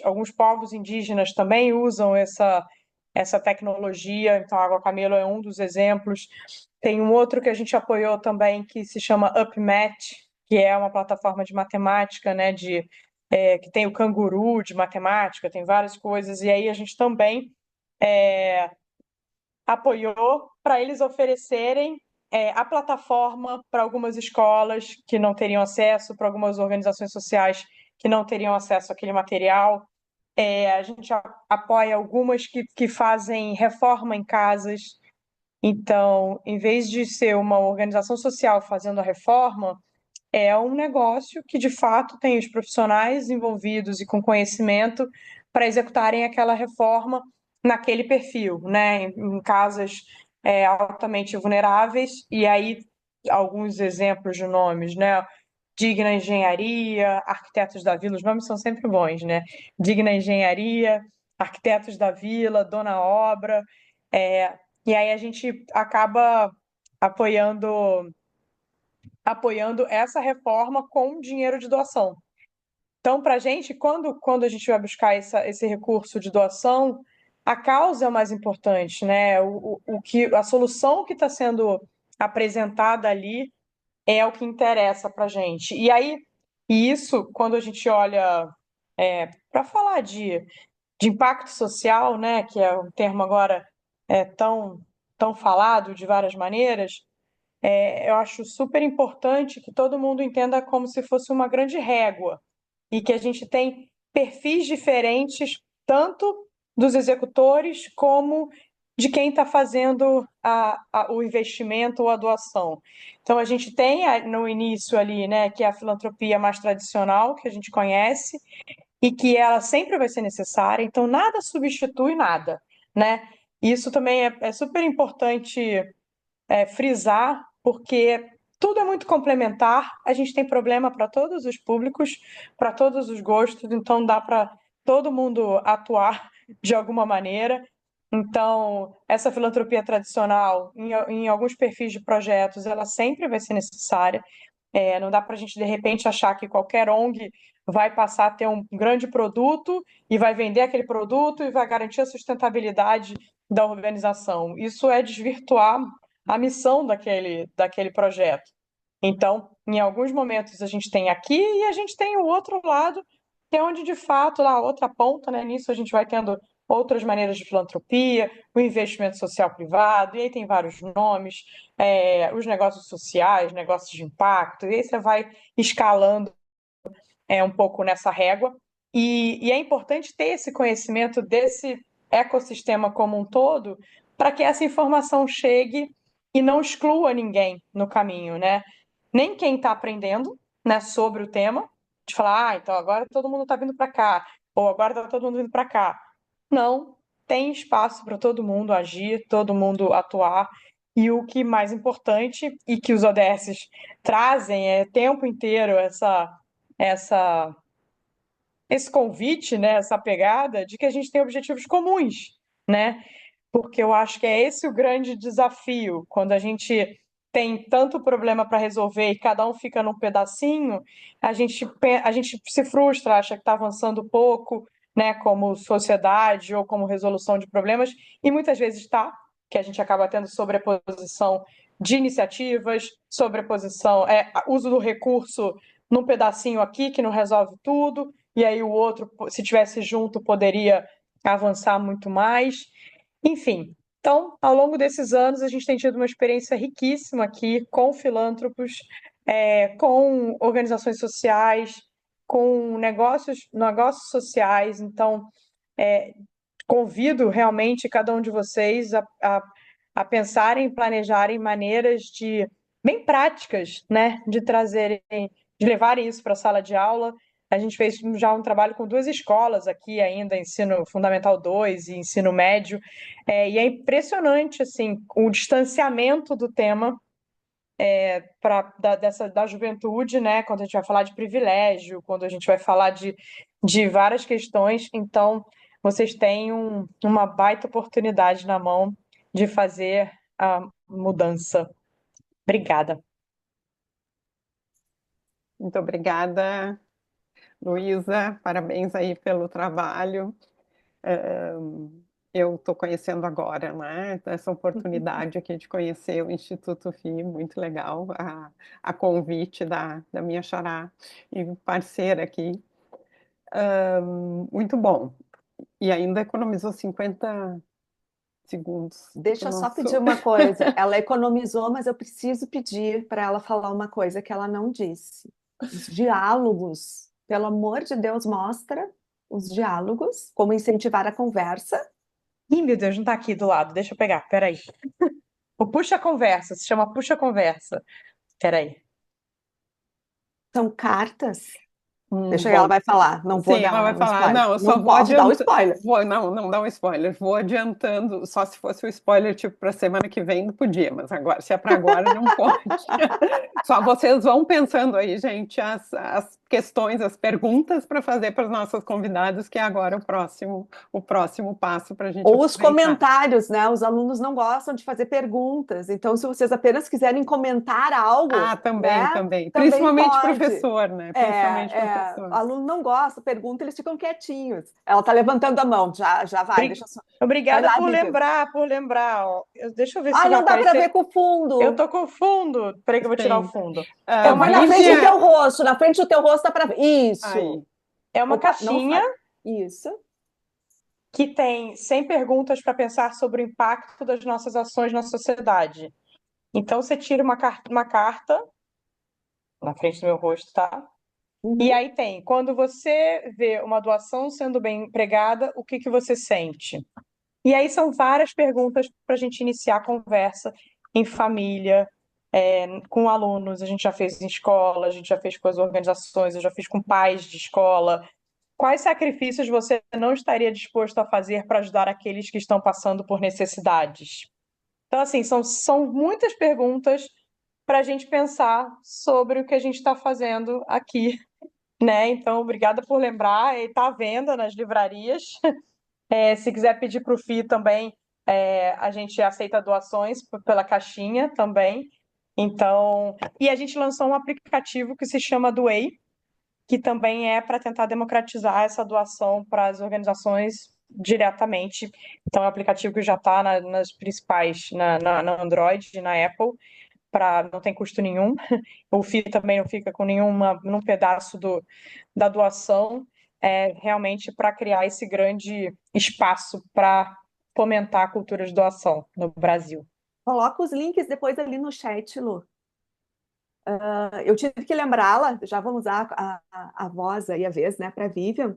Alguns povos indígenas também usam essa tecnologia, então a Água Camelo é um dos exemplos. Tem um outro que a gente apoiou também que se chama UpMat, que é uma plataforma de matemática, né, que tem o canguru de matemática, tem várias coisas, e aí a gente também apoiou para eles oferecerem a plataforma para algumas escolas que não teriam acesso, para algumas organizações sociais que não teriam acesso àquele material. A gente apoia algumas que fazem reforma em casas. Então, em vez de ser uma organização social fazendo a reforma, é um negócio que, de fato, tem os profissionais envolvidos e com conhecimento para executarem aquela reforma naquele perfil, né? Em casas altamente vulneráveis. E aí, alguns exemplos de nomes, né? Digna Engenharia, Arquitetos da Vila, os nomes são sempre bons, né? Digna Engenharia, Arquitetos da Vila, Dona Obra. E aí a gente acaba apoiando essa reforma com dinheiro de doação. Então, para a gente, quando a gente vai buscar esse recurso de doação, a causa é o mais importante, né? A solução que está sendo apresentada ali é o que interessa para a gente. E isso, quando a gente olha para falar de impacto social, né, que é um termo agora tão falado de várias maneiras, eu acho super importante que todo mundo entenda como se fosse uma grande régua e que a gente tem perfis diferentes, tanto dos executores como de quem está fazendo o investimento ou a doação. Então, a gente tem no início ali, né, que é a filantropia mais tradicional, que a gente conhece, e que ela sempre vai ser necessária, então nada substitui nada, né? Isso também é super importante frisar, porque tudo é muito complementar, a gente tem problema para todos os públicos, para todos os gostos, então dá para todo mundo atuar de alguma maneira. Então, essa filantropia tradicional, em alguns perfis de projetos, ela sempre vai ser necessária. Não dá para a gente, de repente, achar que qualquer ONG vai passar a ter um grande produto e vai vender aquele produto e vai garantir a sustentabilidade da organização. Isso é desvirtuar a missão daquele projeto. Então, em alguns momentos a gente tem aqui e a gente tem o outro lado, que é onde, de fato, lá a outra ponta, né? Nisso a gente vai tendo outras maneiras de filantropia, o investimento social privado, e aí tem vários nomes, os negócios sociais, negócios de impacto, e aí você vai escalando um pouco nessa régua. E é importante ter esse conhecimento desse ecossistema como um todo, para que essa informação chegue e não exclua ninguém no caminho, né? Nem quem está aprendendo, né, sobre o tema, de falar, então agora todo mundo está vindo para cá, ou agora está todo mundo vindo para cá. Não, tem espaço para todo mundo agir, todo mundo atuar, e o que mais importante, e que os ODSs trazem é o tempo inteiro esse convite, né, essa pegada de que a gente tem objetivos comuns, né? Porque eu acho que é esse o grande desafio, quando a gente tem tanto problema para resolver e cada um fica num pedacinho, a gente se frustra, acha que está avançando pouco, né, como sociedade ou como resolução de problemas, e muitas vezes está, que a gente acaba tendo sobreposição de iniciativas, sobreposição, uso do recurso num pedacinho aqui que não resolve tudo, e aí o outro, se tivesse junto, poderia avançar muito mais. Enfim, então, ao longo desses anos, a gente tem tido uma experiência riquíssima aqui com filântropos, com organizações sociais, com negócios sociais. Então, convido realmente cada um de vocês a pensarem e planejarem maneiras bem práticas, né, de levarem isso para a sala de aula. A gente fez já um trabalho com 2 escolas aqui ainda, Ensino Fundamental 2 e Ensino Médio, e é impressionante assim, o distanciamento do tema da juventude, né? Quando a gente vai falar de privilégio, quando a gente vai falar de várias questões. Então, vocês têm uma baita oportunidade na mão de fazer a mudança. Obrigada. Muito obrigada, Luísa. Parabéns aí pelo trabalho. Eu estou conhecendo agora, né, essa oportunidade aqui de conhecer o Instituto FI, muito legal, a convite da minha xará e parceira aqui. Muito bom. E ainda economizou 50 segundos Deixa do eu só nosso... pedir uma coisa. Ela economizou, mas eu preciso pedir para ela falar uma coisa que ela não disse. Os diálogos, pelo amor de Deus, mostra os diálogos, como incentivar a conversa. Ih, meu Deus, não está aqui do lado. Deixa eu pegar, peraí. O Puxa Conversa, se chama Puxa Conversa. Peraí. São cartas. Deixa bom. ela vai falar. Não vou Sim, dar ela vai um falar. spoiler. Não, eu só Não vou posso dar um adiantando. spoiler. Não dá um spoiler. Vou adiantando. Só se fosse o spoiler, tipo, para semana que vem, não podia, mas agora, se é para agora, não pode. Só vocês vão pensando aí, gente, as questões, as perguntas para fazer para os nossos convidados, que é agora o próximo passo para a gente Ou os aproveitar. comentários, né? Os alunos não gostam de fazer perguntas. Então, se vocês apenas quiserem comentar algo, Também, né? também. Também Principalmente pode. professor, né? Principalmente O professor. aluno não gosta, pergunta, eles ficam quietinhos. Ela está levantando a mão, já vai. Deixa eu só... Obrigada vai lá, por lembrar. Ó. Deixa eu ver se vai não dá para aparecer. ver com o fundo. Eu tô com o fundo. Peraí que eu vou tirar o Sim. fundo. Põe na frente do teu rosto. Na frente do teu rosto dá para ver. Isso. Aí. É uma caixinha Isso. que tem 100 perguntas para pensar sobre o impacto das nossas ações na sociedade. Então, você tira uma carta na frente do meu rosto, tá? Uhum. E aí tem, quando você vê uma doação sendo bem empregada, o que você sente? E aí são várias perguntas para a gente iniciar a conversa em família, com alunos. A gente já fez em escola, a gente já fez com as organizações, eu já fiz com pais de escola. Quais sacrifícios você não estaria disposto a fazer para ajudar aqueles que estão passando por necessidades? Então, assim, são muitas perguntas para a gente pensar sobre o que a gente está fazendo aqui, né? Então, obrigada por lembrar. Ele está à venda nas livrarias. Se quiser pedir para o FI também, a gente aceita doações pela caixinha também. Então, e a gente lançou um aplicativo que se chama Doei, que também é para tentar democratizar essa doação para as organizações diretamente. Então, é um aplicativo que já está nas principais, na Android e na Apple, não tem custo nenhum. O FII também não fica com num pedaço da doação, realmente para criar esse grande espaço para fomentar a cultura de doação no Brasil. Coloca os links depois ali no chat, Lu. Eu tive que lembrá-la, já vamos usar a voz aí, a vez, né, para a Vivian,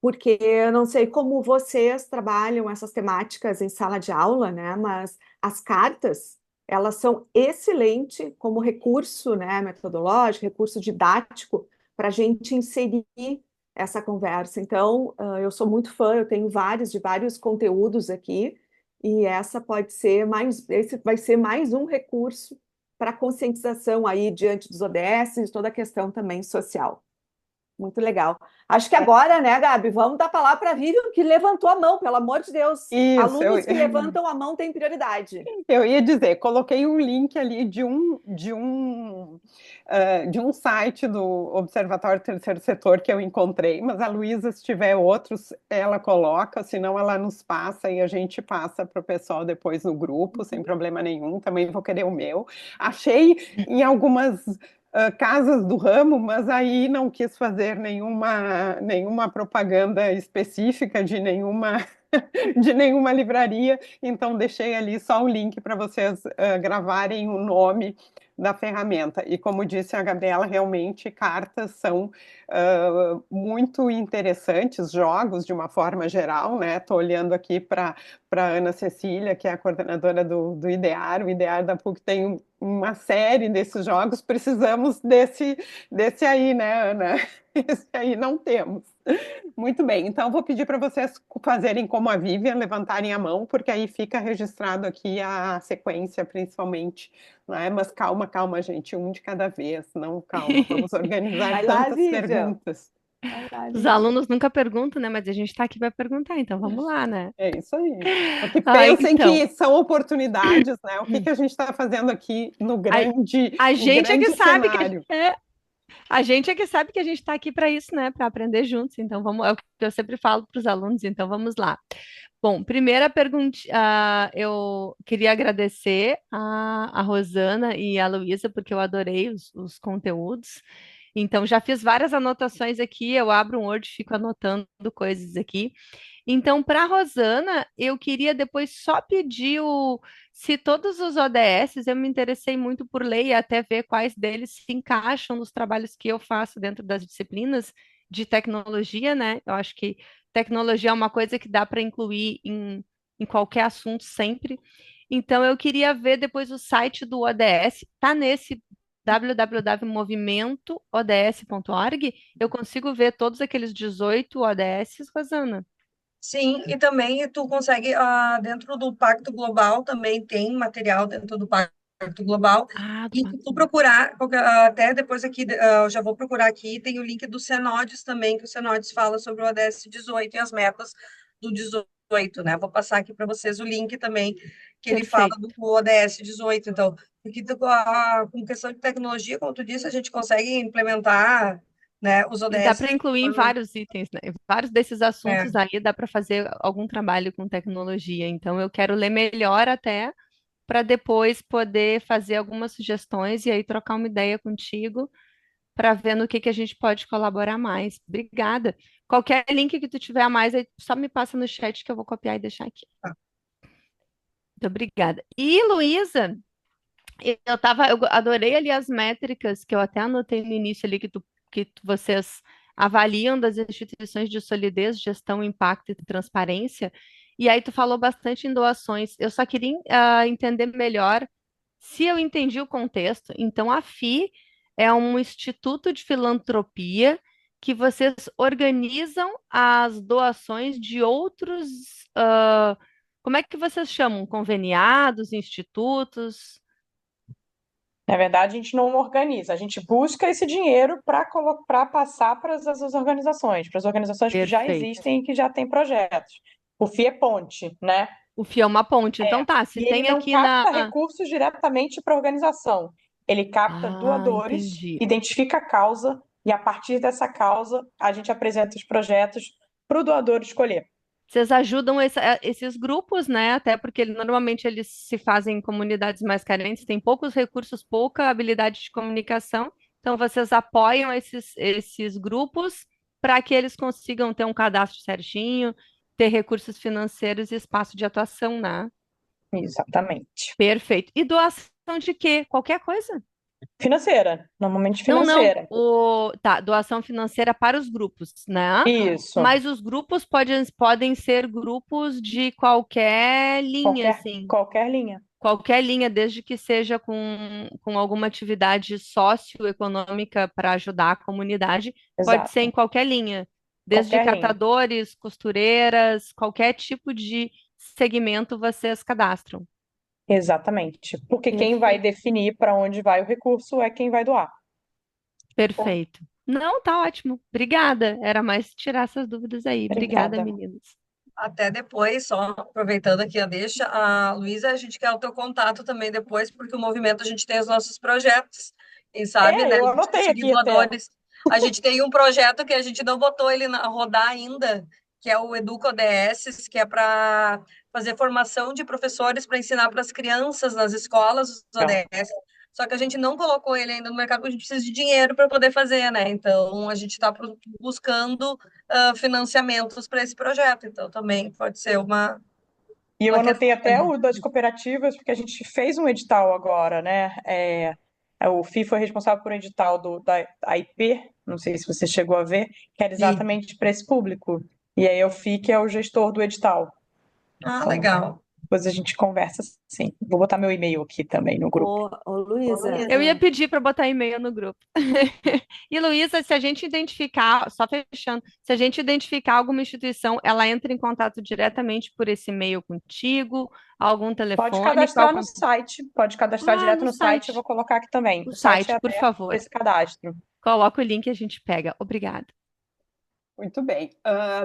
porque eu não sei como vocês trabalham essas temáticas em sala de aula, né, mas as cartas, elas são excelentes como recurso, né, metodológico, recurso didático, para a gente inserir essa conversa. Então, eu sou muito fã, eu tenho de vários conteúdos aqui, e esse vai ser mais um recurso para conscientização aí diante dos ODS e toda a questão também social. Muito legal. Acho que agora, né, Gabi, vamos dar a palavra para a Vivian, que levantou a mão, pelo amor de Deus. Isso, Alunos que levantam a mão têm prioridade. Eu ia dizer, coloquei um link ali de um site do Observatório do Terceiro Setor que eu encontrei, mas a Luísa, se tiver outros, ela coloca, senão ela nos passa e a gente passa para o pessoal depois no grupo, sem problema nenhum. Também vou querer o meu. Achei em algumas casas do ramo, mas aí não quis fazer nenhuma propaganda específica de nenhuma livraria, então deixei ali só o link para vocês gravarem o nome da ferramenta. E como disse a Gabriela, realmente cartas são muito interessantes, jogos de uma forma geral, né? Estou olhando aqui para Ana Cecília, que é a coordenadora do IDEAR. O IDEAR da PUC tem uma série desses jogos, precisamos desse aí, né, Ana? Esse aí não temos. Muito bem, então vou pedir para vocês fazerem como a Vivian, levantarem a mão, porque aí fica registrado aqui a sequência, principalmente, né? Mas calma, calma, gente, um de cada vez, não, calma, vamos organizar Vai lá, tantas Vivian. perguntas. Vai lá, Os Vivian. alunos nunca perguntam, né? Mas a gente está aqui para perguntar, então vamos lá, né? É isso aí. Porque pensem Então, que são oportunidades, né? O que a gente está fazendo aqui no a grande, a no gente é que grande sabe cenário? a gente é que sabe que a gente está aqui para isso, né? Para aprender juntos. Então vamos, é o que eu sempre falo para os alunos. Então vamos lá. Bom, primeira pergunta, eu queria agradecer a Rosana e a Luísa, porque eu adorei os conteúdos. Então, já fiz várias anotações aqui, eu abro um Word e fico anotando coisas aqui. Então, para a Rosana, eu queria depois só pedir se todos os ODS, eu me interessei muito por ler e até ver quais deles se encaixam nos trabalhos que eu faço dentro das disciplinas de tecnologia, né? Eu acho que tecnologia é uma coisa que dá para incluir em qualquer assunto sempre. Então, eu queria ver depois o site do ODS, tá nesse www.movimentoods.org, eu consigo ver todos aqueles 18 ODS, Rosana? Sim, e também tu consegue, dentro do Pacto Global, também tem material dentro do Pacto Global. Ah, do E se tu procurar, até depois aqui, eu já vou procurar aqui, tem o link do Senodes também, que o Senodes fala sobre o ODS 18 e as metas do 18, né? Vou passar aqui para vocês o link também, que ele fala perfeito. do ODS 18. Então, porque com questão de tecnologia, como tu disse, a gente consegue implementar, né, os E dá ODS para de incluir em forma. vários itens, né? Vários desses assuntos É, aí dá para fazer algum trabalho com tecnologia. Então, eu quero ler melhor até para depois poder fazer algumas sugestões e aí trocar uma ideia contigo para ver no que a gente pode colaborar mais. Obrigada. Qualquer link que tu tiver a mais, aí só me passa no chat que eu vou copiar e deixar aqui. tá. Muito obrigada. E, Luísa, eu adorei ali as métricas que eu até anotei no início ali vocês avaliam das instituições de solidez, gestão, impacto e transparência. E aí tu falou bastante em doações. Eu só queria entender melhor se eu entendi o contexto. Então, a FI é um instituto de filantropia que vocês organizam as doações de outros. Como é que vocês chamam? Conveniados, institutos? Na verdade, a gente não organiza, a gente busca esse dinheiro para passar para as organizações que já Perfeito. existem e que já têm projetos. O FII é ponte, né? O FII é uma ponte. Então tá, se E ele tem não aqui na. capta recursos diretamente para a organização. Ele capta Ah, doadores, entendi. identifica a causa, e a partir dessa causa, a gente apresenta os projetos para o doador escolher. Vocês ajudam esses grupos, né? Até porque normalmente eles se fazem em comunidades mais carentes, têm poucos recursos, pouca habilidade de comunicação. Então, vocês apoiam esses grupos para que eles consigam ter um cadastro certinho, ter recursos financeiros e espaço de atuação, né? Exatamente. Perfeito. E doação de quê? Qualquer coisa? Financeira, normalmente Não, não. financeira. Tá, doação financeira para os grupos, né? Isso. Mas os grupos podem ser grupos de qualquer linha, assim. Qualquer linha. Qualquer linha, desde que seja com alguma atividade socioeconômica para ajudar a comunidade, pode ser em Exato. qualquer linha. Desde Qualquer linha. catadores, costureiras, qualquer tipo de segmento vocês cadastram. Exatamente. Porque quem vai Perfeito. definir para onde vai o recurso é quem vai doar. Perfeito. Não, tá ótimo. Obrigada. Era mais tirar essas dúvidas aí. Obrigada, Obrigada. meninas. Até depois, só aproveitando aqui a deixa, a Luísa, a gente quer o teu contato também depois, porque o movimento a gente tem os nossos projetos, quem sabe, né? Eu A gente anotei conseguir aqui até. doadores. A gente tem um projeto que a gente não botou ele a rodar ainda, que é o Educa ODS, que é para fazer formação de professores para ensinar para as crianças nas escolas os ODS. Só que a gente não colocou ele ainda no mercado, porque a gente precisa de dinheiro para poder fazer, né? Então, a gente está buscando financiamentos para esse projeto. Então, também pode ser E eu uma anotei questão. até o das cooperativas, porque a gente fez um edital agora, né? O FII foi responsável por um edital da IP, não sei se você chegou a ver, que era Sim. exatamente para esse público. E aí o FII que é o gestor do edital. Ah, legal. Depois a gente conversa, sim. Vou botar meu e-mail aqui também no grupo. Ô, Luísa, Eu ia pedir para botar e-mail no grupo. E, Luísa, se a gente identificar, só fechando, se a gente identificar alguma instituição, ela entra em contato diretamente por esse e-mail contigo, algum Pode telefone, cadastrar no site, pode cadastrar direto no no site, eu site. vou colocar aqui também. O O site site, é por aberto para favor. esse cadastro. Coloca o link e a gente pega. Obrigada. Muito bem.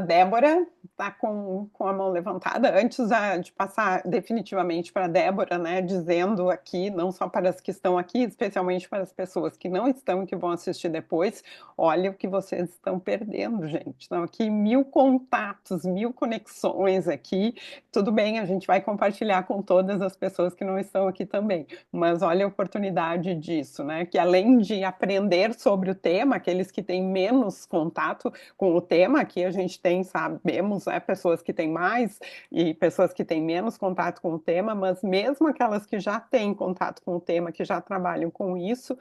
Débora está com a mão levantada. Antes de passar definitivamente para a Débora, né, dizendo aqui, não só para as que estão aqui, especialmente para as pessoas que não estão e que vão assistir depois, olha o que vocês estão perdendo, gente. Estão aqui 1000 contatos, 1000 conexões aqui. Tudo bem, a gente vai compartilhar com todas as pessoas que não estão aqui também, mas olha a oportunidade disso, né? Que além de aprender sobre o tema, aqueles que têm menos contato com o tema, aqui a gente tem, sabemos, né, pessoas que têm mais e pessoas que têm menos contato com o tema, mas mesmo aquelas que já têm contato com o tema, que já trabalham com isso,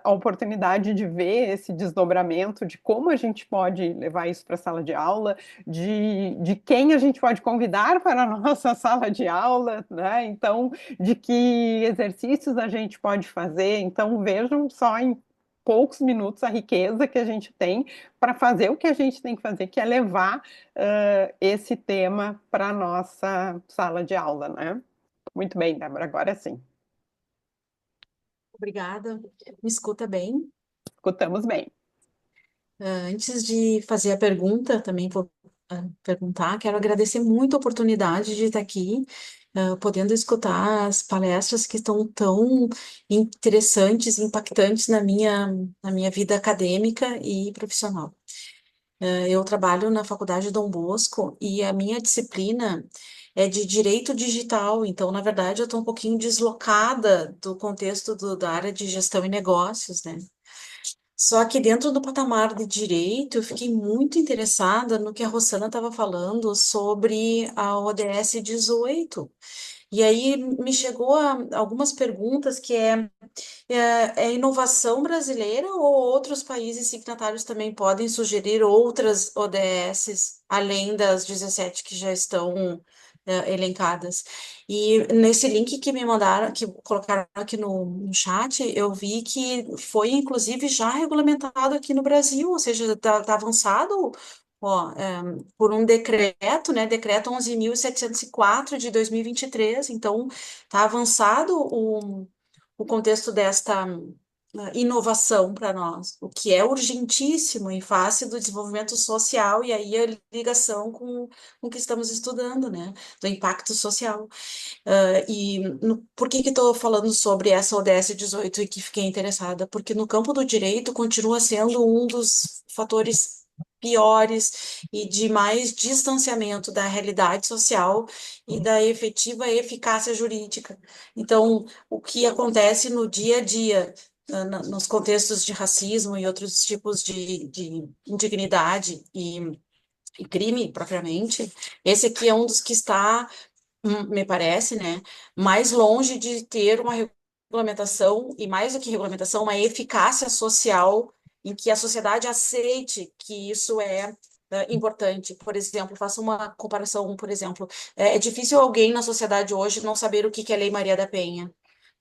a oportunidade de ver esse desdobramento, de como a gente pode levar isso para a sala de aula, de quem a gente pode convidar para a nossa sala de aula, né? Então, de que exercícios a gente pode fazer. Então, vejam só em poucos minutos a riqueza que a gente tem para fazer o que a gente tem que fazer, que é levar esse tema para a nossa sala de aula, né? Muito bem, Débora, agora sim. Obrigada. Me escuta bem? Escutamos bem. Antes de fazer a pergunta, também vou perguntar, quero agradecer muito a oportunidade de estar aqui, podendo escutar as palestras que estão tão interessantes, impactantes na minha vida acadêmica e profissional. Eu trabalho na Faculdade Dom Bosco e a minha disciplina é de Direito Digital, então, na verdade, eu estou um pouquinho deslocada do contexto da área de gestão e negócios, né? Só que dentro do patamar de direito, eu fiquei muito interessada no que a Rossana estava falando sobre a ODS 18. E aí me chegou algumas perguntas que é inovação brasileira ou outros países signatários também podem sugerir outras ODSs, além das 17 que já estão elencadas. E nesse link que me mandaram, que colocaram aqui no chat, eu vi que foi inclusive já regulamentado aqui no Brasil, ou seja, está avançado. Ó, por um decreto, né, decreto 11.704 de 2023, então está avançado o contexto desta inovação para nós, o que é urgentíssimo em face do desenvolvimento social, e aí a ligação com o que estamos estudando, né, do impacto social. Por que estou falando sobre essa ODS 18 e que fiquei interessada? Porque no campo do direito continua sendo um dos fatores piores e de mais distanciamento da realidade social e da efetiva eficácia jurídica. Então, o que acontece no dia a dia, nos contextos de racismo e outros tipos de indignidade e crime propriamente, esse aqui é um dos que está, me parece, né, mais longe de ter uma regulamentação, e mais do que regulamentação, uma eficácia social em que a sociedade aceite que isso é importante. Por exemplo, faço uma comparação, por exemplo, é difícil alguém na sociedade hoje não saber o que que é a Lei Maria da Penha,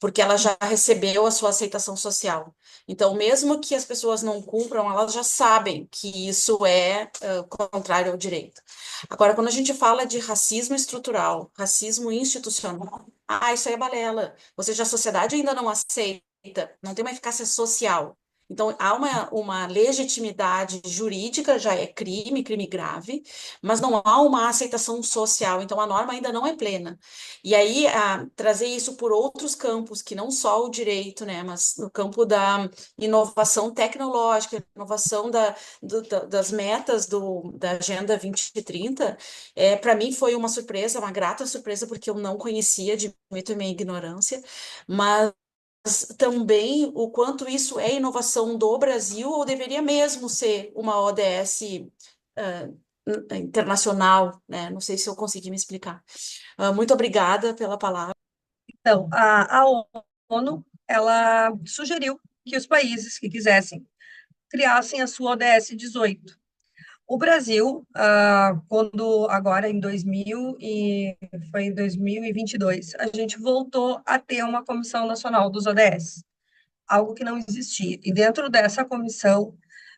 porque ela já recebeu a sua aceitação social. Então, mesmo que as pessoas não cumpram, elas já sabem que isso é contrário ao direito. Agora, quando a gente fala de racismo estrutural, racismo institucional, isso aí é balela. Ou seja, a sociedade ainda não aceita, não tem uma eficácia social. Então, há uma legitimidade jurídica, já é crime, crime grave, mas não há uma aceitação social. Então, a norma ainda não é plena. E aí, trazer isso por outros campos, que não só o direito, né, mas no campo da inovação tecnológica, inovação das metas da Agenda 2030, para mim foi uma surpresa, uma grata surpresa, porque eu não conhecia, admito a minha ignorância, mas também o quanto isso é inovação do Brasil ou deveria mesmo ser uma ODS internacional, né? Não sei se eu consegui me explicar. Muito obrigada pela palavra. Então, a ONU, ela sugeriu que os países que quisessem criassem a sua ODS 18. O Brasil, quando agora em 2022, a gente voltou a ter uma Comissão Nacional dos ODS, algo que não existia. E dentro dessa comissão,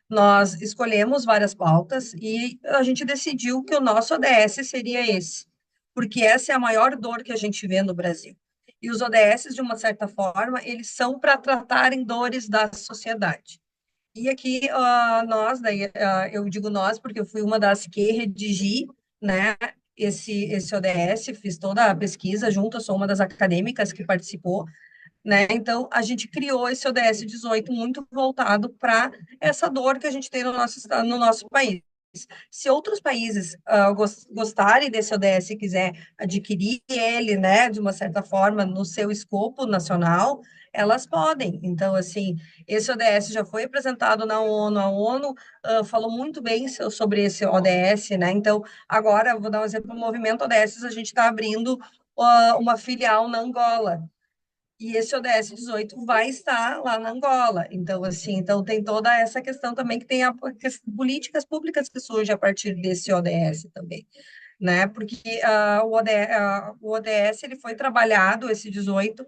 nós escolhemos várias pautas e a gente decidiu que o nosso ODS seria esse, porque essa é a maior dor que a gente vê no Brasil. E os ODS, de uma certa forma, eles são para tratarem dores da sociedade. E aqui, nós, daí, eu digo nós, porque eu fui uma das que redigi, né, esse ODS, fiz toda a pesquisa junto, eu sou uma das acadêmicas que participou, né, então a gente criou esse ODS 18 muito voltado para essa dor que a gente tem no nosso país. Se outros países gostarem desse ODS e quiser adquirir ele, né, de uma certa forma, no seu escopo nacional, elas podem. Então, assim, esse ODS já foi apresentado na ONU, a ONU falou muito bem sobre esse ODS, né? Então, agora, vou dar um exemplo, o movimento ODS, a gente está abrindo uma filial na Angola. E esse ODS 18 vai estar lá na Angola. Então, assim, então tem toda essa questão também que tem políticas públicas que surgem a partir desse ODS também, né? Porque o ODS ele foi trabalhado, esse 18,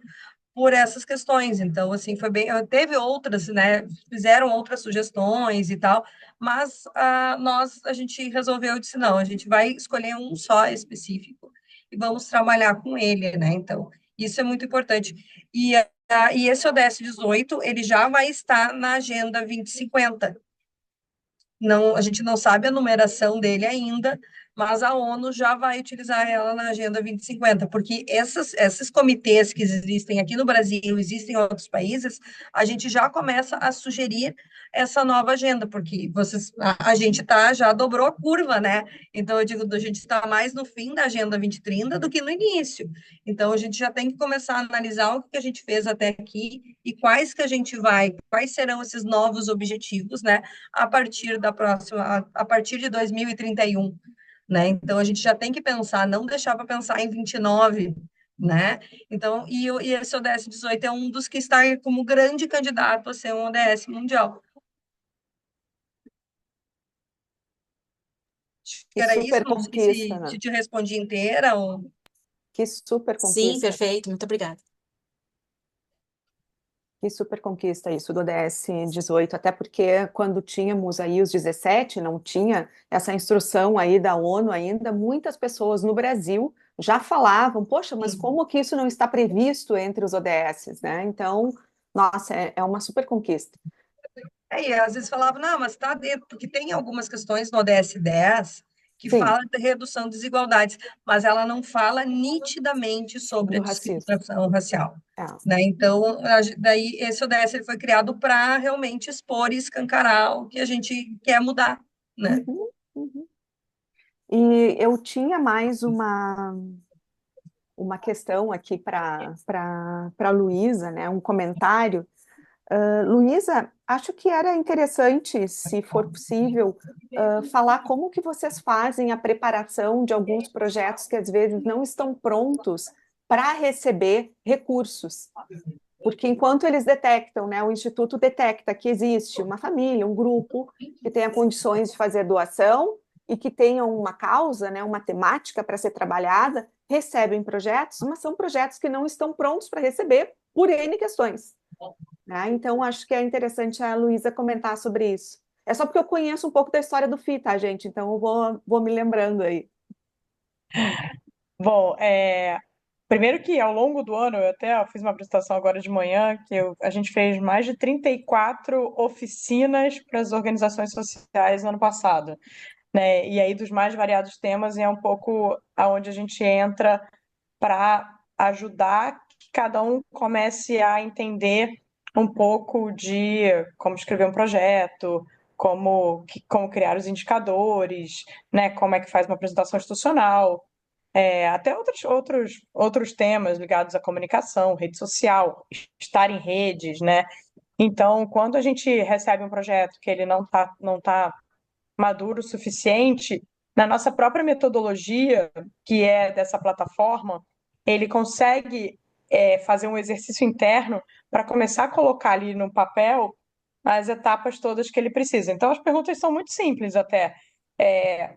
por essas questões. Então, assim, foi bem. Teve outras, né? Fizeram outras sugestões e tal, mas a gente resolveu, disse, não, a gente vai escolher um só específico e vamos trabalhar com ele, né? Então, isso é muito importante. E esse ODS 18, ele já vai estar na Agenda 2050. Não, a gente não sabe a numeração dele ainda, mas a ONU já vai utilizar ela na Agenda 2050, porque esses comitês que existem aqui no Brasil, existem em outros países, a gente já começa a sugerir essa nova agenda, porque a gente já dobrou a curva, né? Então, eu digo, a gente está mais no fim da Agenda 2030 do que no início. Então, a gente já tem que começar a analisar o que a gente fez até aqui e quais serão esses novos objetivos, né? A partir de 2031, né? Então a gente já tem que pensar, não deixar para pensar em 29, né? Então, e esse ODS 18 é um dos que está como grande candidato a ser um ODS mundial. Acho que Que era isso, super não sei conquista, né? se te respondi inteira ou... Que super Sim, conquista. perfeito, muito obrigada. Que super conquista isso do ODS 18, até porque quando tínhamos aí os 17, não tinha essa instrução aí da ONU ainda, muitas pessoas no Brasil já falavam, poxa, mas como que isso não está previsto entre os ODSs, né? Então, nossa, é uma super conquista. E às vezes falavam, não, mas está dentro, porque tem algumas questões no ODS 10 que Sim, falam de redução de desigualdades, mas ela não fala nitidamente sobre a do racismo. discriminação racial. É. Né? Então, daí esse ODS ele foi criado para realmente expor e escancarar o que a gente quer mudar, né? Uhum, uhum. E eu tinha mais uma questão aqui para Luísa, né? Um comentário. Luísa, acho que era interessante, se for possível, falar como que vocês fazem a preparação de alguns projetos que às vezes não estão prontos para receber recursos. Porque enquanto eles detectam, né, o Instituto detecta que existe uma família, um grupo que tenha condições de fazer doação e que tenha uma causa, né, uma temática para ser trabalhada, recebem projetos, mas são projetos que não estão prontos para receber por N questões. Né? Então, acho que é interessante a Luísa comentar sobre isso. É só porque eu conheço um pouco da história do FI, tá, gente? Então, eu vou me lembrando aí. Bom, primeiro que ao longo do ano, eu até fiz uma apresentação agora de manhã, que a gente fez mais de 34 oficinas para as organizações sociais no ano passado, né? E aí dos mais variados temas, e é um pouco aonde a gente entra para ajudar que cada um comece a entender um pouco de como escrever um projeto, como criar os indicadores, né? Como é que faz uma apresentação institucional, até outros temas ligados à comunicação, rede social, estar em redes, né? Então, quando a gente recebe um projeto que ele não tá maduro o suficiente, na nossa própria metodologia, que é dessa plataforma, ele consegue fazer um exercício interno para começar a colocar ali no papel as etapas todas que ele precisa. Então, as perguntas são muito simples até,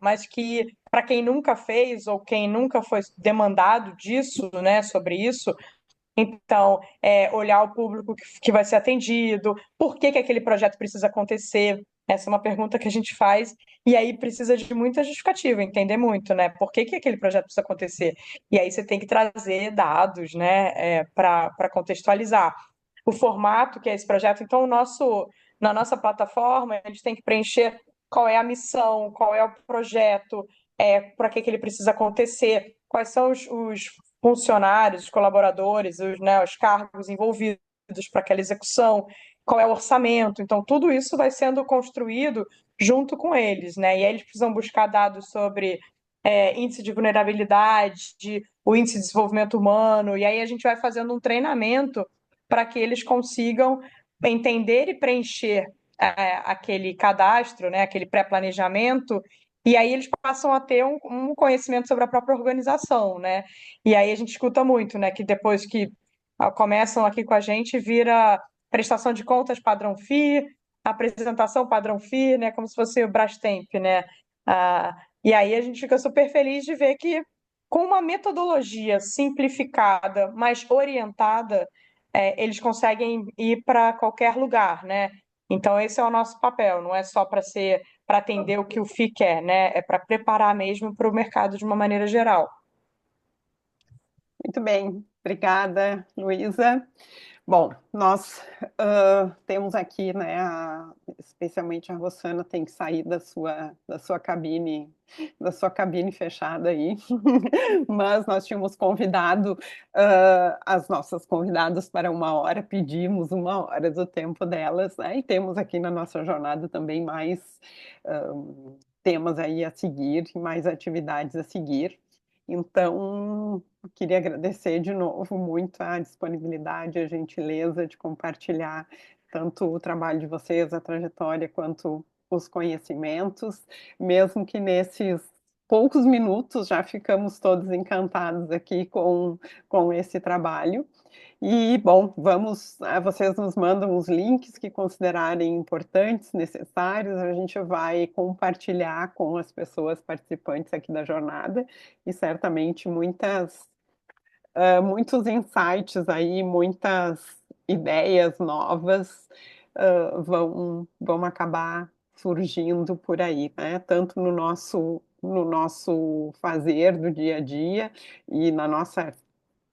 mas que para quem nunca fez ou quem nunca foi demandado disso, né, sobre isso, então, olhar o público que vai ser atendido, por que aquele projeto precisa acontecer. Essa é uma pergunta que a gente faz, e aí precisa de muita justificativa, entender muito, né? Por que aquele projeto precisa acontecer? E aí você tem que trazer dados, né, para contextualizar. O formato que é esse projeto, então, na nossa plataforma, a gente tem que preencher qual é a missão, qual é o projeto, para que ele precisa acontecer, quais são os funcionários, os colaboradores, os cargos envolvidos para aquela execução, qual é o orçamento. Então, tudo isso vai sendo construído junto com eles, né? E aí eles precisam buscar dados sobre índice de vulnerabilidade, o índice de desenvolvimento humano, e aí a gente vai fazendo um treinamento para que eles consigam entender e preencher aquele cadastro, né, aquele pré-planejamento, e aí eles passam a ter um conhecimento sobre a própria organização, né? E aí a gente escuta muito, né, que depois que começam aqui com a gente, vira prestação de contas padrão FI, apresentação padrão FI, né, como se fosse o Brastemp, né? E aí a gente fica super feliz de ver que com uma metodologia simplificada, mais orientada, eles conseguem ir para qualquer lugar, né? Então esse é o nosso papel, não é só para atender o que o FI quer, né? É para preparar mesmo para o mercado de uma maneira geral. Muito bem, obrigada, Luísa. Bom, nós temos aqui, né, especialmente a Rossana tem que sair da sua cabine fechada aí, mas nós tínhamos convidado as nossas convidadas para 1 hora, pedimos 1 hora do tempo delas, né, e temos aqui na nossa jornada também mais temas aí a seguir, mais atividades a seguir. Então, queria agradecer de novo muito a disponibilidade, a gentileza de compartilhar tanto o trabalho de vocês, a trajetória, quanto os conhecimentos, mesmo que nesses poucos minutos já ficamos todos encantados aqui com esse trabalho. E, bom, vocês nos mandam os links que considerarem importantes, necessários, a gente vai compartilhar com as pessoas participantes aqui da jornada, e certamente muitos insights aí, muitas ideias novas vão acabar surgindo por aí, né? Tanto no nosso fazer do dia a dia e na nossa,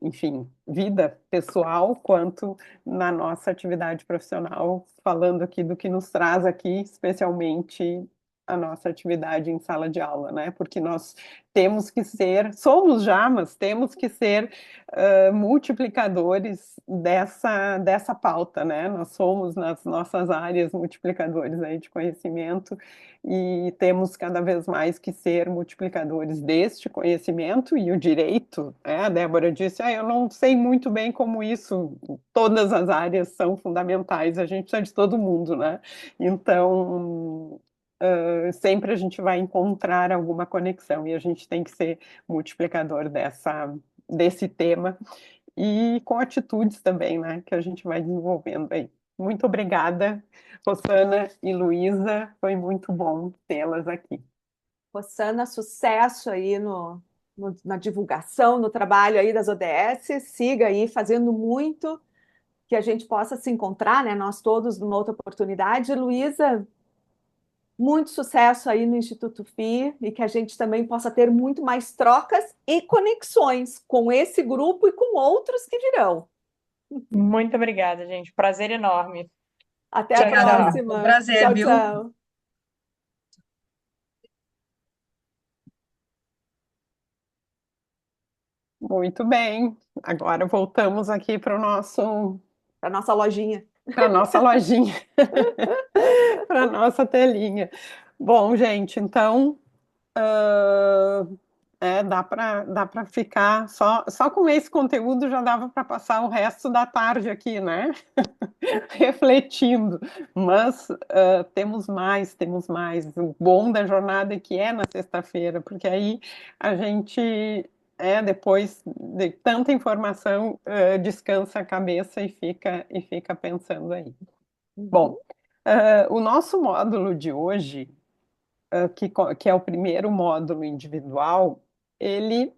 enfim, vida pessoal, quanto na nossa atividade profissional, falando aqui do que nos traz aqui, especialmente a nossa atividade em sala de aula, né? Porque nós temos que ser, somos já, mas temos que ser multiplicadores dessa pauta, né? Nós somos nas nossas áreas multiplicadores aí de conhecimento e temos cada vez mais que ser multiplicadores deste conhecimento e o direito, né? A Débora disse, eu não sei muito bem como isso, todas as áreas são fundamentais, a gente precisa de todo mundo, né? Então, sempre a gente vai encontrar alguma conexão e a gente tem que ser multiplicador desse tema e com atitudes também, né, que a gente vai desenvolvendo aí. Muito obrigada, Rosana e Luísa, foi muito bom tê-las aqui. Rosana, sucesso aí na divulgação, no trabalho aí das ODS, siga aí fazendo muito, que a gente possa se encontrar, né, nós todos numa outra oportunidade. Luísa, muito sucesso aí no Instituto FI e que a gente também possa ter muito mais trocas e conexões com esse grupo e com outros que virão. Muito obrigada, gente. Prazer enorme. Até a Tchau, tchau. próxima. Um prazer, Tchau, viu? tchau. Muito bem, agora voltamos aqui para Para nossa lojinha. para nossa lojinha, para nossa telinha. Bom, gente, então dá para ficar só com esse conteúdo já dava para passar o resto da tarde aqui, né? Refletindo. Mas temos mais, temos mais. O bom da jornada é que é na sexta-feira, porque aí a gente depois de tanta informação descansa a cabeça e fica pensando aí. Bom, o nosso módulo de hoje que é o primeiro módulo individual, ele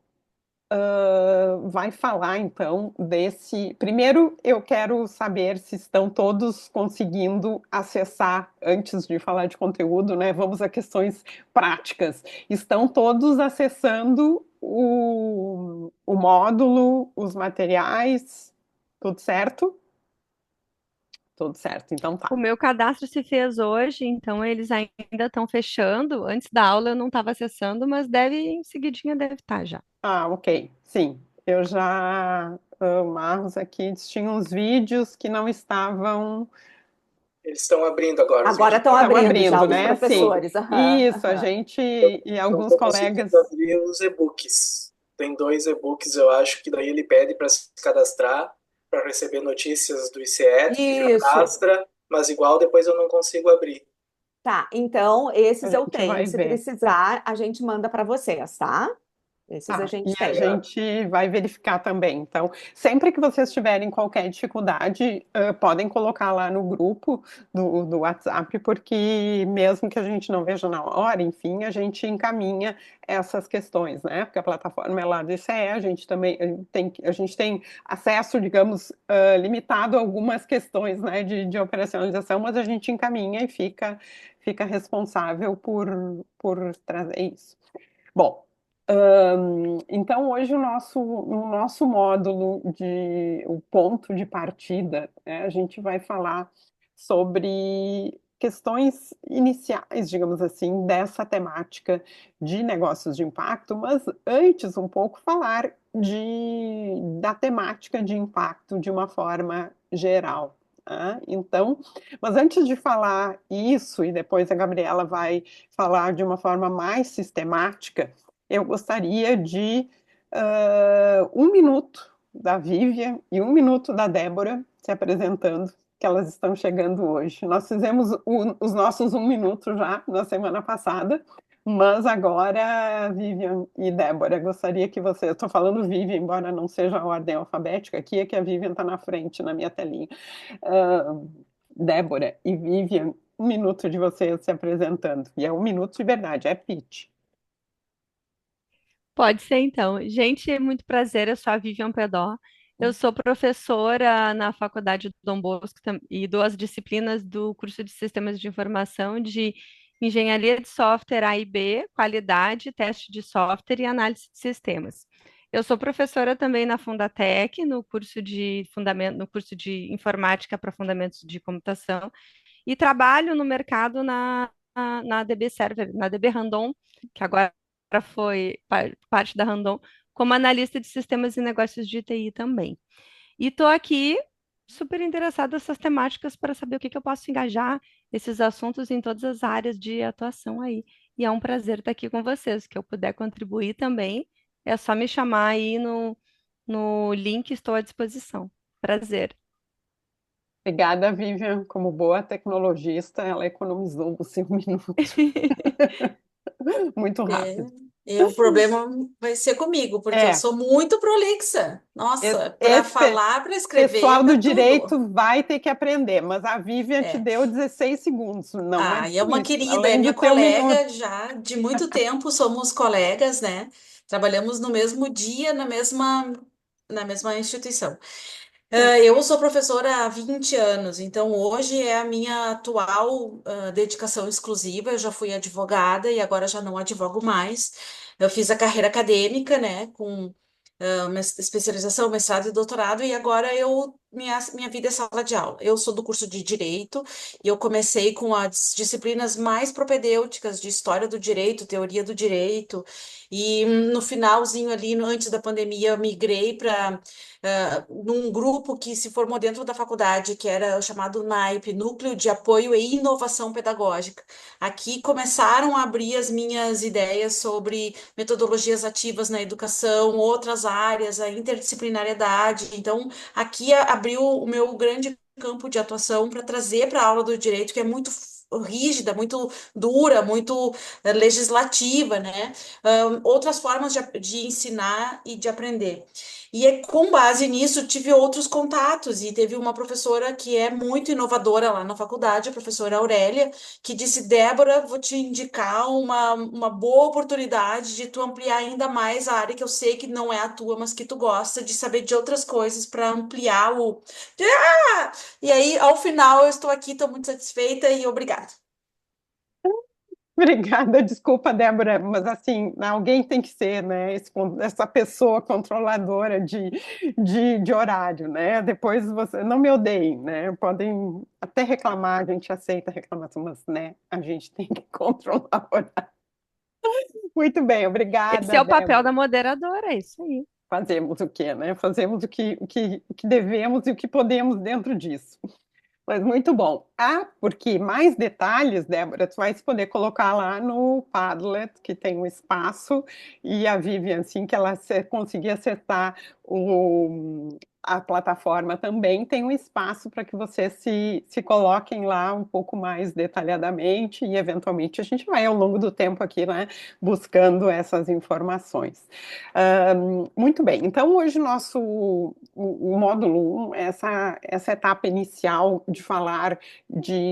vai falar então desse. Primeiro, eu quero saber se estão todos conseguindo acessar, antes de falar de conteúdo, né? Vamos a questões práticas. Estão todos acessando o módulo, os materiais? Tudo certo? Tudo certo, então tá. O meu cadastro se fez hoje, então eles ainda estão fechando. Antes da aula eu não estava acessando, mas em seguidinha deve estar já. Ah, ok. Sim, eu já. O Marros aqui tinha uns vídeos que não estavam. Eles estão abrindo agora os Agora vídeos. estão Estavam abrindo já abrindo, os né? Sim. professores. Aham, Isso, a aham. gente e Eu alguns estou colegas. conseguindo abrir os e-books. Tem 2 e-books, eu acho, que daí ele pede para se cadastrar, para receber notícias do ICE, Isso. cadastra, mas igual depois eu não consigo abrir. Tá, então esses A eu gente tenho. vai Se ver. precisar, a gente manda para vocês, tá? Esses a Tá, e gente a tem. gente vai verificar também. Então, sempre que vocês tiverem qualquer dificuldade, podem colocar lá no grupo do WhatsApp, porque mesmo que a gente não veja na hora, enfim, a gente encaminha essas questões, né? Porque a plataforma é lá do ICE, a gente também a gente tem acesso, digamos, limitado a algumas questões, né, de operacionalização, mas a gente encaminha e fica responsável por trazer isso. Bom, então hoje o nosso módulo o ponto de partida, né, a gente vai falar sobre questões iniciais, digamos assim, dessa temática de negócios de impacto, mas antes um pouco falar da temática de impacto de uma forma geral. Tá? Então, mas antes de falar isso, e depois a Gabriela vai falar de uma forma mais sistemática, eu gostaria de 1 minuto da Vivian e 1 minuto da Débora se apresentando, que elas estão chegando hoje. Nós fizemos os nossos 1 minuto já na semana passada, mas agora, Vivian e Débora, gostaria que você. Eu estou falando Vivian, embora não seja a ordem alfabética, aqui é que a Vivian está na frente na minha telinha. Débora e Vivian, 1 minuto de vocês se apresentando. E é 1 minuto de verdade, é pitch. Pode ser, então. Gente, é muito prazer, eu sou a Vivian Pedó. Eu sou professora na Faculdade do Dom Bosco e dou as disciplinas do curso de Sistemas de Informação de Engenharia de Software A e B, Qualidade, Teste de Software e Análise de Sistemas. Eu sou professora também na Fundatec, no curso de Informática para Fundamentos de Computação, e trabalho no mercado na DB Server, na DB Randon, que agora foi parte da Randon, como analista de sistemas e negócios de TI também. E estou aqui super interessada nessas temáticas para saber o que eu posso engajar esses assuntos em todas as áreas de atuação aí. E é um prazer estar aqui com vocês, que eu puder contribuir também. É só me chamar aí no link, estou à disposição. Prazer. Obrigada, Vivian. Como boa tecnologista, ela economizou o seu minuto. Muito É, rápido. o problema vai ser comigo, porque eu É, sou muito prolixa. Nossa, para esse falar, para escrever, pessoal do para tudo. direito vai ter que aprender, mas a Vivian te É. deu 16 segundos, não é Ah, e é uma difícil, querida, é além minha do teu minuto. colega já de muito tempo, somos colegas, né? Trabalhamos no mesmo dia, na mesma instituição. Eu sou professora há 20 anos, então hoje é a minha atual dedicação exclusiva. Eu já fui advogada e agora já não advogo mais. Eu fiz a carreira acadêmica, né, com especialização, mestrado e doutorado, e agora minha vida é sala de aula. Eu sou do curso de Direito e eu comecei com as disciplinas mais propedêuticas de História do Direito, Teoria do Direito, e no finalzinho ali, antes da pandemia, eu migrei para num grupo que se formou dentro da faculdade, que era o chamado NAIP, Núcleo de Apoio e Inovação Pedagógica. Aqui começaram a abrir as minhas ideias sobre metodologias ativas na educação, outras áreas, a interdisciplinariedade. Então, aqui abriu o meu grande campo de atuação para trazer para a aula do direito, que é muito rígida, muito dura, muito legislativa, né? Outras formas de ensinar e de aprender. E com base nisso, tive outros contatos, e teve uma professora que é muito inovadora lá na faculdade, a professora Aurélia, que disse: Débora, vou te indicar uma boa oportunidade de tu ampliar ainda mais a área que eu sei que não é a tua, mas que tu gosta de saber de outras coisas para ampliar o. Ah! E aí, ao final, eu estou aqui, estou muito satisfeita e obrigada. Obrigada, desculpa, Débora, mas assim, alguém tem que ser, né, essa pessoa controladora de horário, né? Depois você não me odeiem, né? Podem até reclamar, a gente aceita reclamação, mas né, a gente tem que controlar o horário. Muito bem, Esse obrigada, é o papel Débora. da moderadora, é isso aí. Fazemos o quê, né? Fazemos o que devemos e o que podemos dentro disso. Mas muito bom. Ah, porque mais detalhes, Débora, tu vais poder colocar lá no Padlet, que tem um espaço, e a Vivian, assim que ela conseguir acessar a plataforma também, tem um espaço para que vocês se coloquem lá um pouco mais detalhadamente, e eventualmente a gente vai ao longo do tempo aqui, né, buscando essas informações. Muito bem, então hoje o módulo 1, essa etapa inicial de falar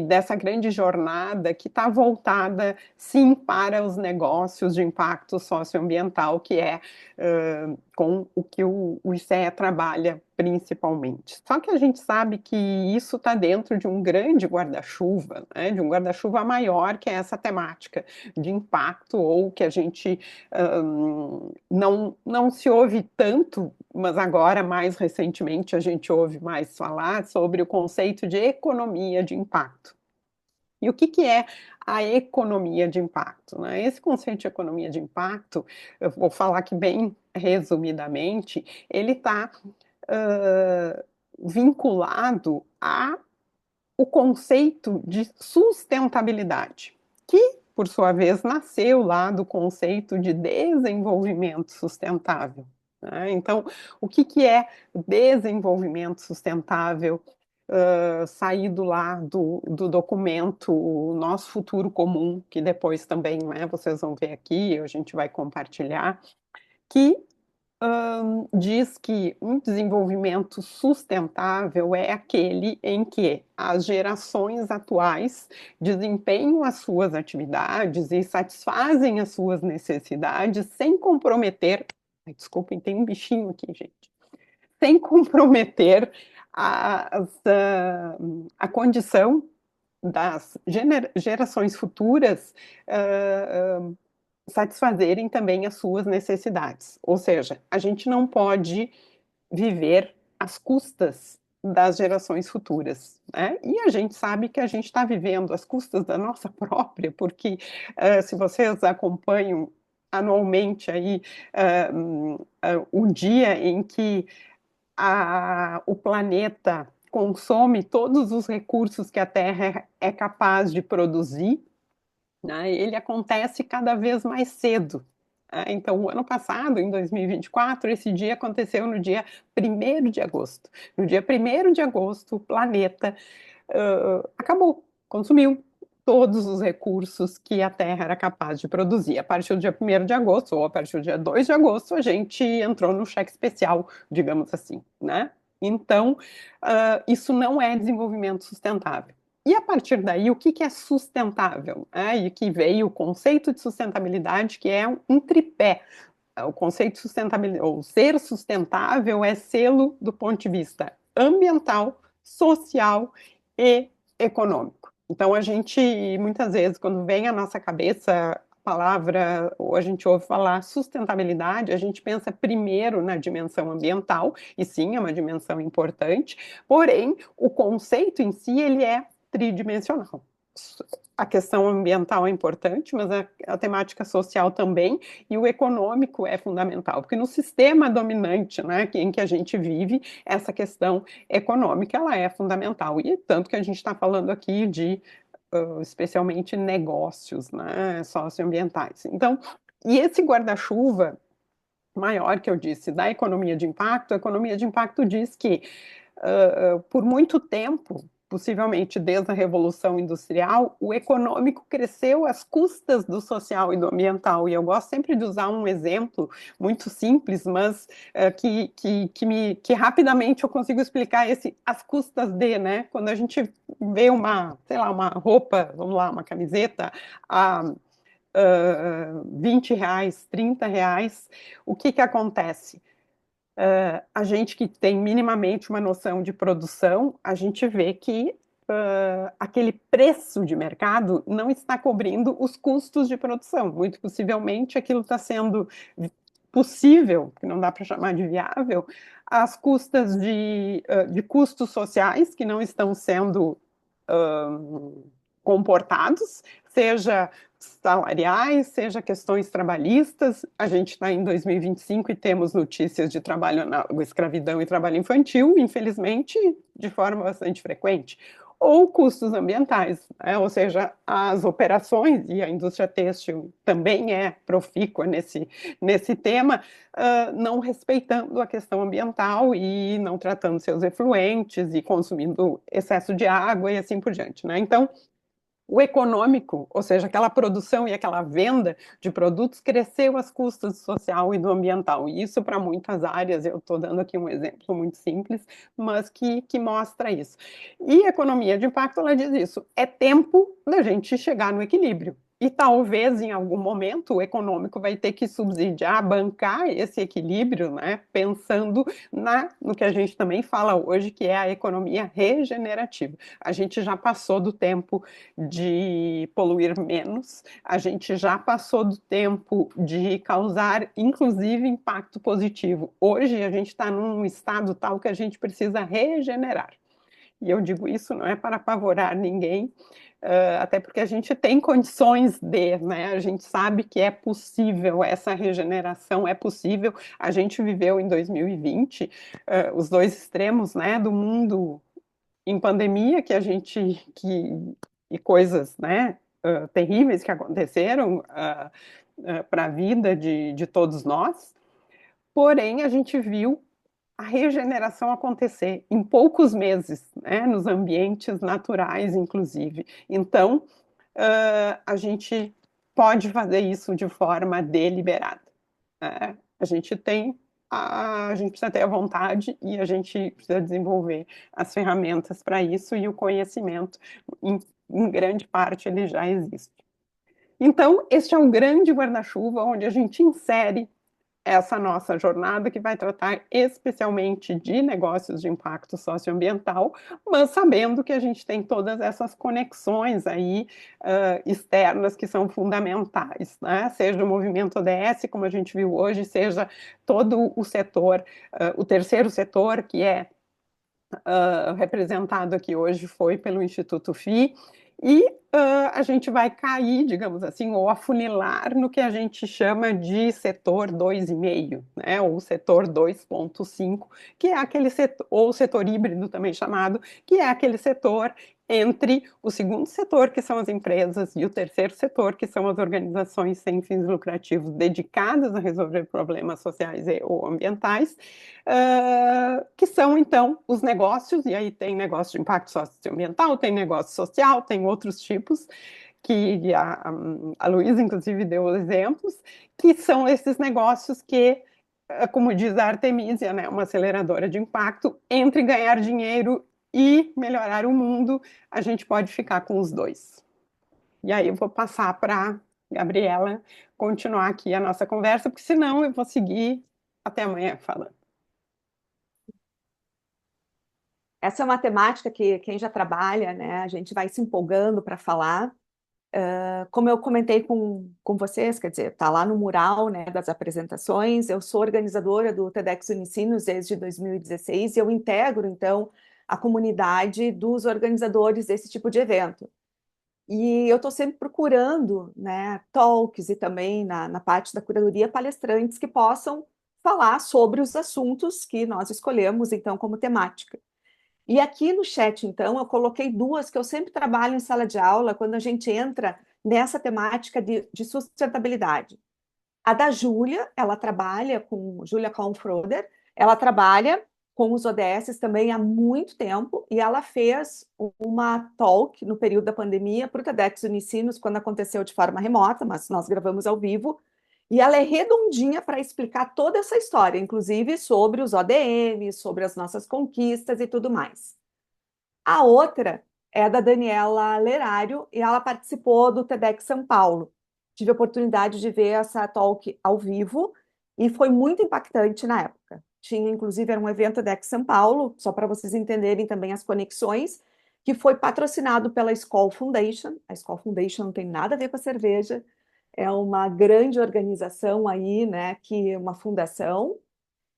dessa grande jornada que está voltada, sim, para os negócios de impacto socioambiental, que é com o que o ICE trabalha principalmente. Só que a gente sabe que isso está dentro de um grande guarda-chuva, né, de um guarda-chuva maior, que é essa temática de impacto, ou que a gente não se ouve tanto, mas agora, mais recentemente, a gente ouve mais falar sobre o conceito de economia de impacto. E o que é a economia de impacto, né? Esse conceito de economia de impacto, eu vou falar aqui bem resumidamente, ele está vinculado ao conceito de sustentabilidade, que, por sua vez, nasceu lá do conceito de desenvolvimento sustentável, né? Então, o que é desenvolvimento sustentável? Saído lá do documento Nosso Futuro Comum, que depois também, né, vocês vão ver aqui, a gente vai compartilhar, que diz que um desenvolvimento sustentável é aquele em que as gerações atuais desempenham as suas atividades e satisfazem as suas necessidades sem comprometer. Ai, desculpem, tem um bichinho aqui, gente. sem comprometer a condição das gerações futuras satisfazerem também as suas necessidades. Ou seja, a gente não pode viver às custas das gerações futuras, né? E a gente sabe que a gente está vivendo às custas da nossa própria, porque se vocês acompanham anualmente aí o dia em que o planeta consome todos os recursos que a Terra é capaz de produzir, né? Ele acontece cada vez mais cedo. Então, o ano passado, em 2024, esse dia aconteceu no dia 1º de agosto. No dia 1º de agosto, o planeta acabou, consumiu todos os recursos que a Terra era capaz de produzir. A partir do dia 1º de agosto, ou a partir do dia 2 de agosto, a gente entrou no cheque especial, digamos assim, né? Então, isso não é desenvolvimento sustentável. E a partir daí, o que é sustentável? E que veio o conceito de sustentabilidade, que é um tripé. O conceito de sustentabilidade, ou ser sustentável, é sê-lo do ponto de vista ambiental, social e econômico. Então, a gente, muitas vezes, quando vem à nossa cabeça a palavra, ou a gente ouve falar sustentabilidade, a gente pensa primeiro na dimensão ambiental, e sim, é uma dimensão importante, porém, o conceito em si, ele é tridimensional. A questão ambiental é importante, mas a temática social também, e o econômico é fundamental, porque no sistema dominante, né, em que a gente vive, essa questão econômica ela é fundamental, e tanto que a gente está falando aqui de, especialmente, negócios, né, socioambientais. Então, e esse guarda-chuva maior que eu disse, da economia de impacto, a economia de impacto diz que, por muito tempo, possivelmente desde a Revolução Industrial, o econômico cresceu às custas do social e do ambiental. E eu gosto sempre de usar um exemplo muito simples, mas que rapidamente eu consigo explicar às custas de, né? Quando a gente vê sei lá, uma roupa, vamos lá, uma camiseta, a R$20, R$30, o que acontece? A gente que tem minimamente uma noção de produção, a gente vê que aquele preço de mercado não está cobrindo os custos de produção. Muito possivelmente aquilo está sendo possível, que não dá para chamar de viável, às custas de custos sociais que não estão sendo comportados, seja salariais, seja questões trabalhistas. A gente está em 2025 e temos notícias de trabalho análogo, escravidão e trabalho infantil, infelizmente, de forma bastante frequente. Ou custos ambientais, né? Ou seja, as operações, e a indústria têxtil também é profícua nesse tema, não respeitando a questão ambiental e não tratando seus efluentes e consumindo excesso de água e assim por diante, né? Então, o econômico, ou seja, aquela produção e aquela venda de produtos, cresceu às custas do social e do ambiental. E isso para muitas áreas, eu estou dando aqui um exemplo muito simples, mas que mostra isso. E a economia de impacto, ela diz isso, é tempo da gente chegar no equilíbrio. E talvez, em algum momento, o econômico vai ter que subsidiar, bancar esse equilíbrio, né? Pensando no que a gente também fala hoje, que é a economia regenerativa. A gente já passou do tempo de poluir menos, a gente já passou do tempo de causar, inclusive, impacto positivo. Hoje, a gente está num estado tal que a gente precisa regenerar. E eu digo isso não é para apavorar ninguém, até porque a gente tem condições né? A gente sabe que é possível, essa regeneração é possível. A gente viveu em 2020 os dois extremos, né, do mundo em pandemia, e coisas, né, terríveis que aconteceram para a vida de todos nós. Porém, a gente viu a regeneração acontecer em poucos meses, né, nos ambientes naturais, inclusive. Então, a gente pode fazer isso de forma deliberada. A gente precisa ter a vontade e a gente precisa desenvolver as ferramentas para isso, e o conhecimento, em grande parte, ele já existe. Então, este é um grande guarda-chuva onde a gente insere essa nossa jornada, que vai tratar especialmente de negócios de impacto socioambiental, mas sabendo que a gente tem todas essas conexões aí externas que são fundamentais, né? Seja o movimento ODS, como a gente viu hoje, seja todo o setor, o terceiro setor, que é representado aqui hoje foi pelo Instituto FI, e a gente vai cair, digamos assim, ou afunilar no que a gente chama de setor 2,5, né, ou setor 2,5, que é aquele setor, ou setor híbrido também chamado, que é aquele setor entre o segundo setor, que são as empresas, e o terceiro setor, que são as organizações sem fins lucrativos dedicadas a resolver problemas sociais ou ambientais, que são, então, os negócios, e aí tem negócio de impacto socioambiental, tem negócio social, tem outros tipos, que a Luísa, inclusive, deu exemplos, que são esses negócios que, como diz a Artemisia, né, uma aceleradora de impacto, entre ganhar dinheiro e melhorar o mundo, a gente pode ficar com os dois. E aí eu vou passar para a Gabriela continuar aqui a nossa conversa, porque senão eu vou seguir até amanhã falando. Essa é uma temática que quem já trabalha, né, a gente vai se empolgando para falar. Como eu comentei com vocês, quer dizer, está lá no mural, né, das apresentações, eu sou organizadora do TEDx Unicinos desde 2016 e eu integro, então, a comunidade dos organizadores desse tipo de evento. E eu estou sempre procurando, né, talks e também na parte da curadoria, palestrantes que possam falar sobre os assuntos que nós escolhemos, então, como temática. E aqui no chat, então, eu coloquei duas que eu sempre trabalho em sala de aula quando a gente entra nessa temática de sustentabilidade. A da Júlia, ela trabalha com Júlia Kaufroder, ela trabalha com os ODS também há muito tempo, e ela fez uma talk no período da pandemia para o TEDx Unicinos, quando aconteceu de forma remota, mas nós gravamos ao vivo, e ela é redondinha para explicar toda essa história, inclusive sobre os ODMs, sobre as nossas conquistas e tudo mais. A outra é da Daniela Lerário, e ela participou do TEDx São Paulo. Tive a oportunidade de ver essa talk ao vivo, e foi muito impactante na época. Tinha, inclusive, era um evento TEDx São Paulo, só para vocês entenderem também as conexões, que foi patrocinado pela Skol Foundation. A Skol Foundation não tem nada a ver com a cerveja, é uma grande organização aí, né, que uma fundação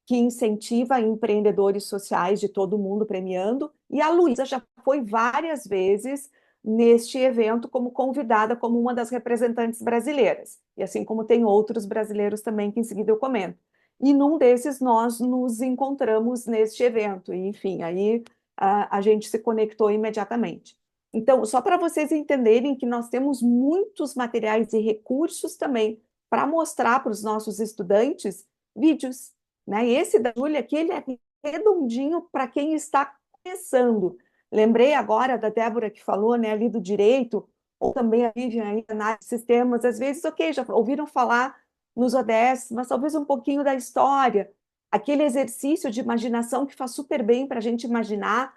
que incentiva empreendedores sociais de todo mundo premiando, e a Luísa já foi várias vezes neste evento como convidada, como uma das representantes brasileiras, e assim como tem outros brasileiros também, que em seguida eu comento. E num desses nós nos encontramos neste evento, e enfim, aí a gente se conectou imediatamente. Então, só para vocês entenderem que nós temos muitos materiais e recursos também para mostrar para os nossos estudantes vídeos, né? Esse da Júlia aqui, ele é redondinho para quem está começando. Lembrei agora da Débora que falou, né, ali do direito, ou também a Vivian aí, análise de sistemas, às vezes, ok, já ouviram falar nos ODS, mas talvez um pouquinho da história, aquele exercício de imaginação que faz super bem para a gente imaginar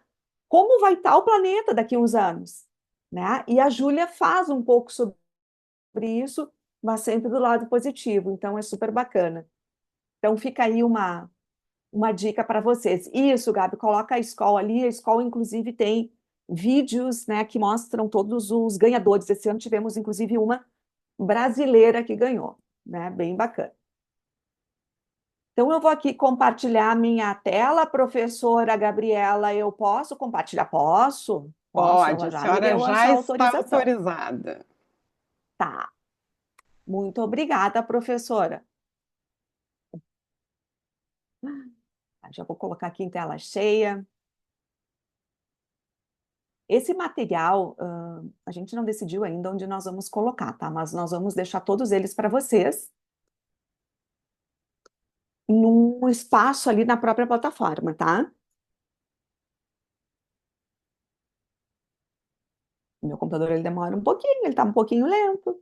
como vai estar o planeta daqui a uns anos, né? E a Júlia faz um pouco sobre isso, mas sempre do lado positivo, então é super bacana. Então fica aí uma dica para vocês. Isso, Gabi, coloca a escola ali, a escola inclusive tem vídeos, né, que mostram todos os ganhadores. Esse ano tivemos inclusive uma brasileira que ganhou, né? Bem bacana. Então eu vou aqui compartilhar minha tela, professora Gabriela, eu posso compartilhar? Posso? Pode, Ela a já me senhora deu já essa está autorização. autorizada. Tá. Muito obrigada, professora. Já vou colocar aqui em tela cheia. Esse material, a gente não decidiu ainda onde nós vamos colocar, tá? Mas nós vamos deixar todos eles para vocês num espaço ali na própria plataforma, tá? Meu computador, ele demora um pouquinho, ele está um pouquinho lento.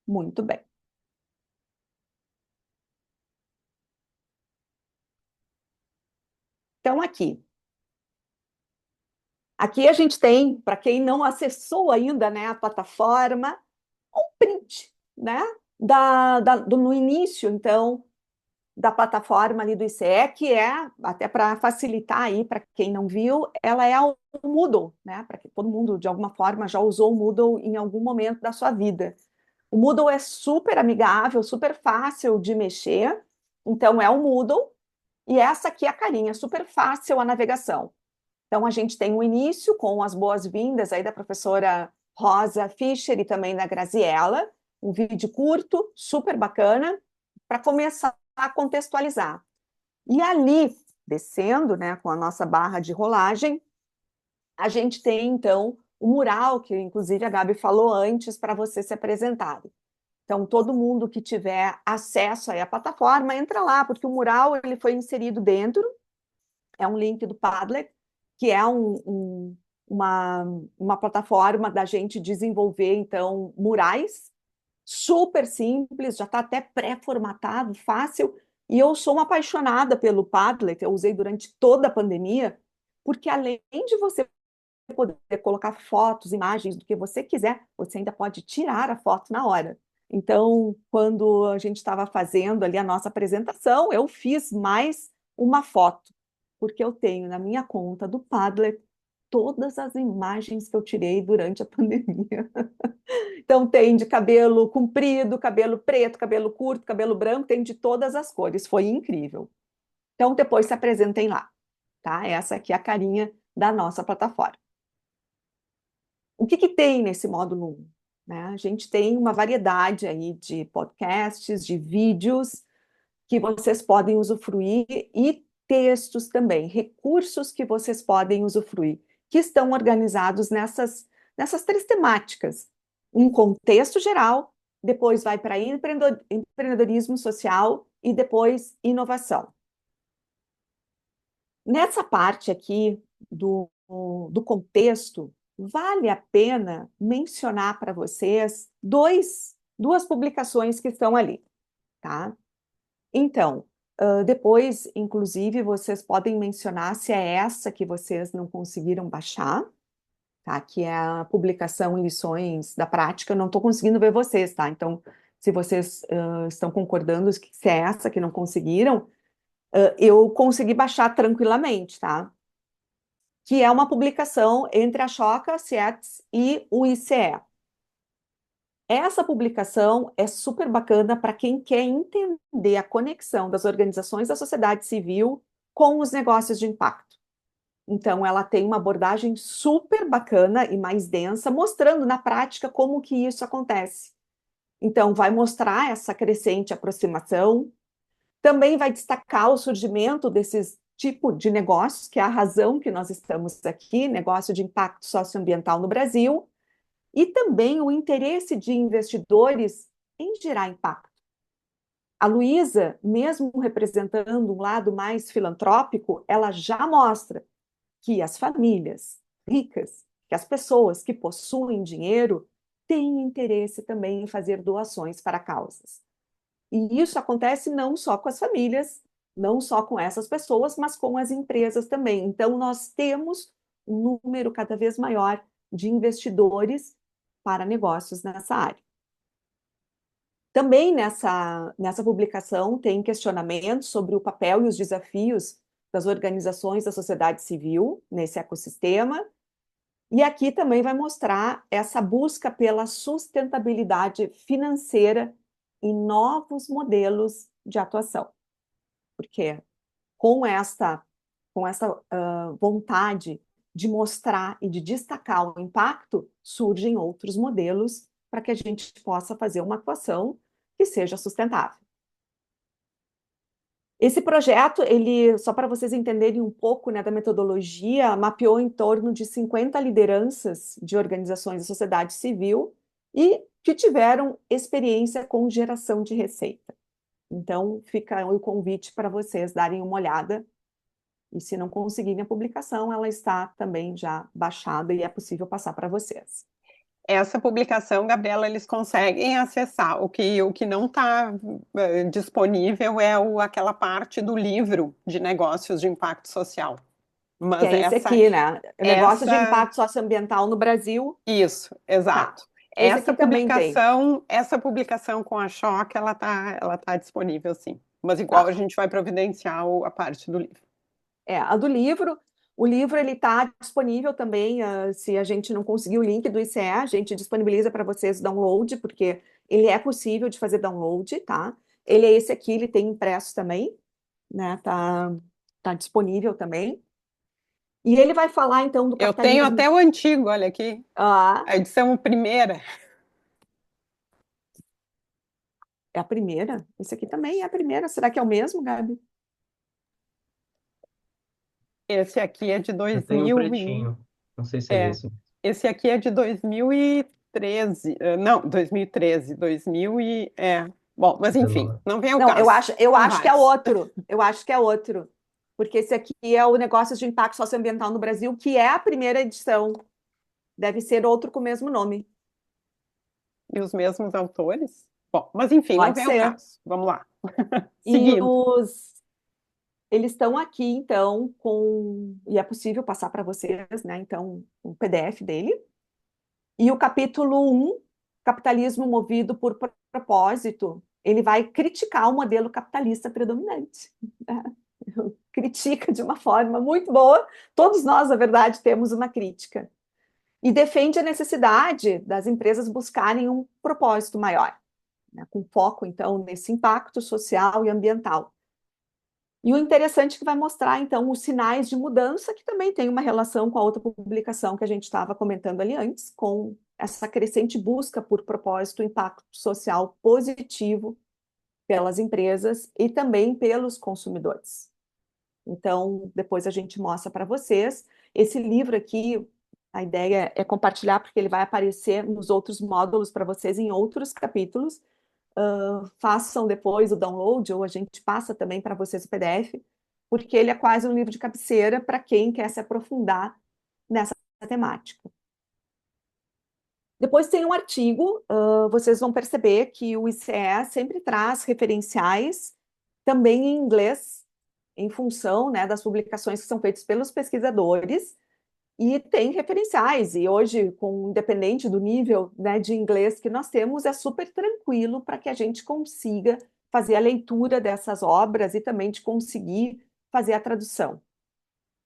Muito bem. Então, aqui a gente tem, para quem não acessou ainda, né, a plataforma, um print, né? no início, então, da plataforma ali do ICE, que é, até para facilitar aí, para quem não viu, ela é o Moodle, né? Para que todo mundo, de alguma forma, já usou o Moodle em algum momento da sua vida. O Moodle é super amigável, super fácil de mexer, então é o Moodle, e essa aqui é a carinha, super fácil a navegação. Então, a gente tem o início com as boas-vindas aí da professora Rosa Fischer e também da Graziella, um vídeo curto, super bacana, para começar a contextualizar. E ali, descendo, né, com a nossa barra de rolagem, a gente tem, então, o mural, que inclusive a Gabi falou antes, para você se apresentar. Então, todo mundo que tiver acesso aí à plataforma, entra lá, porque o mural ele foi inserido dentro, é um link do Padlet, que é uma plataforma da gente desenvolver, então, murais, super simples, já está até pré-formatado, fácil, e eu sou uma apaixonada pelo Padlet, eu usei durante toda a pandemia, porque além de você poder colocar fotos, imagens, do que você quiser, você ainda pode tirar a foto na hora. Então, quando a gente estava fazendo ali a nossa apresentação, eu fiz mais uma foto, porque eu tenho na minha conta do Padlet todas as imagens que eu tirei durante a pandemia. Então, tem de cabelo comprido, cabelo preto, cabelo curto, cabelo branco, tem de todas as cores. Foi incrível. Então, depois se apresentem lá, tá? Essa aqui é a carinha da nossa plataforma. O que tem nesse módulo 1? Né? A gente tem uma variedade aí de podcasts, de vídeos que vocês podem usufruir e textos também, recursos que vocês podem usufruir, que estão organizados nessas 3 temáticas. Um contexto geral, depois vai para empreendedorismo social e depois inovação. Nessa parte aqui do contexto, vale a pena mencionar para vocês duas publicações que estão ali, tá? Então, depois, inclusive, vocês podem mencionar se é essa que vocês não conseguiram baixar, tá? Que é a publicação Lições da Prática. Eu não estou conseguindo ver vocês, tá? Então, se vocês estão concordando que se é essa que não conseguiram, eu consegui baixar tranquilamente, tá? Que é uma publicação entre a Choca, CIETES e o ICE. Essa publicação é super bacana para quem quer entender a conexão das organizações da sociedade civil com os negócios de impacto. Então, ela tem uma abordagem super bacana e mais densa, mostrando na prática como que isso acontece. Então, vai mostrar essa crescente aproximação, também vai destacar o surgimento desses tipo de negócios, que é a razão que nós estamos aqui, negócio de impacto socioambiental no Brasil, e também o interesse de investidores em gerar impacto. A Luísa, mesmo representando um lado mais filantrópico, ela já mostra que as famílias ricas, que as pessoas que possuem dinheiro, têm interesse também em fazer doações para causas. E isso acontece não só com as famílias, não só com essas pessoas, mas com as empresas também. Então, nós temos um número cada vez maior de investidores para negócios nessa área. Também nessa publicação tem questionamentos sobre o papel e os desafios das organizações da sociedade civil nesse ecossistema, e aqui também vai mostrar essa busca pela sustentabilidade financeira e novos modelos de atuação. Porque com essa vontade de mostrar e de destacar o impacto, surgem outros modelos para que a gente possa fazer uma atuação que seja sustentável. Esse projeto, ele, só para vocês entenderem um pouco, né, da metodologia, mapeou em torno de 50 lideranças de organizações da sociedade civil e que tiveram experiência com geração de receita. Então, fica o convite para vocês darem uma olhada. E se não conseguirem a publicação, ela está também já baixada e é possível passar para vocês. Essa publicação, Gabriela, eles conseguem acessar. O que não está disponível é aquela parte do livro de negócios de impacto social. Mas que é esse aqui, né? Negócios de impacto socioambiental no Brasil. Isso, exato. Tá. Esse aqui também tem. Essa publicação com a Choca, ela tá disponível, sim. Mas igual Tá. a gente vai providenciar a parte do livro. A do livro, o livro ele está disponível também, se a gente não conseguir o link do ICE, a gente disponibiliza para vocês o download, porque ele é possível de fazer download, tá? Ele é esse aqui, ele tem impresso também, né? Tá disponível também. E ele vai falar, então, do Eu tenho capitalismo. até o antigo, olha aqui, Ah, a edição primeira. é a primeira? Esse aqui também é a primeira. Será que é o mesmo, Gabi? Esse aqui é de Eu tenho um 2000 pretinho. Não sei se é esse. esse aqui é de 2013. Não, 2013, 2000 e... Bom, mas enfim, 19. não vem ao Não, eu caso. acho que é vários. outro. Eu acho que é outro. Porque esse aqui é o Negócios de Impacto Socioambiental no Brasil, que é a primeira edição. Deve ser outro com o mesmo nome. E os mesmos autores? Bom, mas enfim, não Pode vem ao ser. caso. Vamos lá. E Seguindo. eles estão aqui, então, e é possível passar para vocês, né? Então, o PDF dele. E o capítulo 1, Capitalismo Movido por Propósito, ele vai criticar o modelo capitalista predominante, né? Critica de uma forma muito boa. Todos nós, na verdade, temos uma crítica. E defende a necessidade das empresas buscarem um propósito maior, né? Com foco, então, nesse impacto social e ambiental. E o interessante é que vai mostrar, então, os sinais de mudança, que também tem uma relação com a outra publicação que a gente estava comentando ali antes, com essa crescente busca por propósito, impacto social positivo pelas empresas e também pelos consumidores. Então, depois a gente mostra para vocês. Esse livro aqui, a ideia é compartilhar, porque ele vai aparecer nos outros módulos para vocês em outros capítulos. Façam depois o download, ou a gente passa também para vocês o PDF, porque ele é quase um livro de cabeceira para quem quer se aprofundar nessa temática. Depois tem um artigo, vocês vão perceber que o ICE sempre traz referenciais, também em inglês, em função, né, das publicações que são feitas pelos pesquisadores, e tem referenciais, e hoje, independente do nível, né, de inglês que nós temos, é super tranquilo para que a gente consiga fazer a leitura dessas obras e também de conseguir fazer a tradução.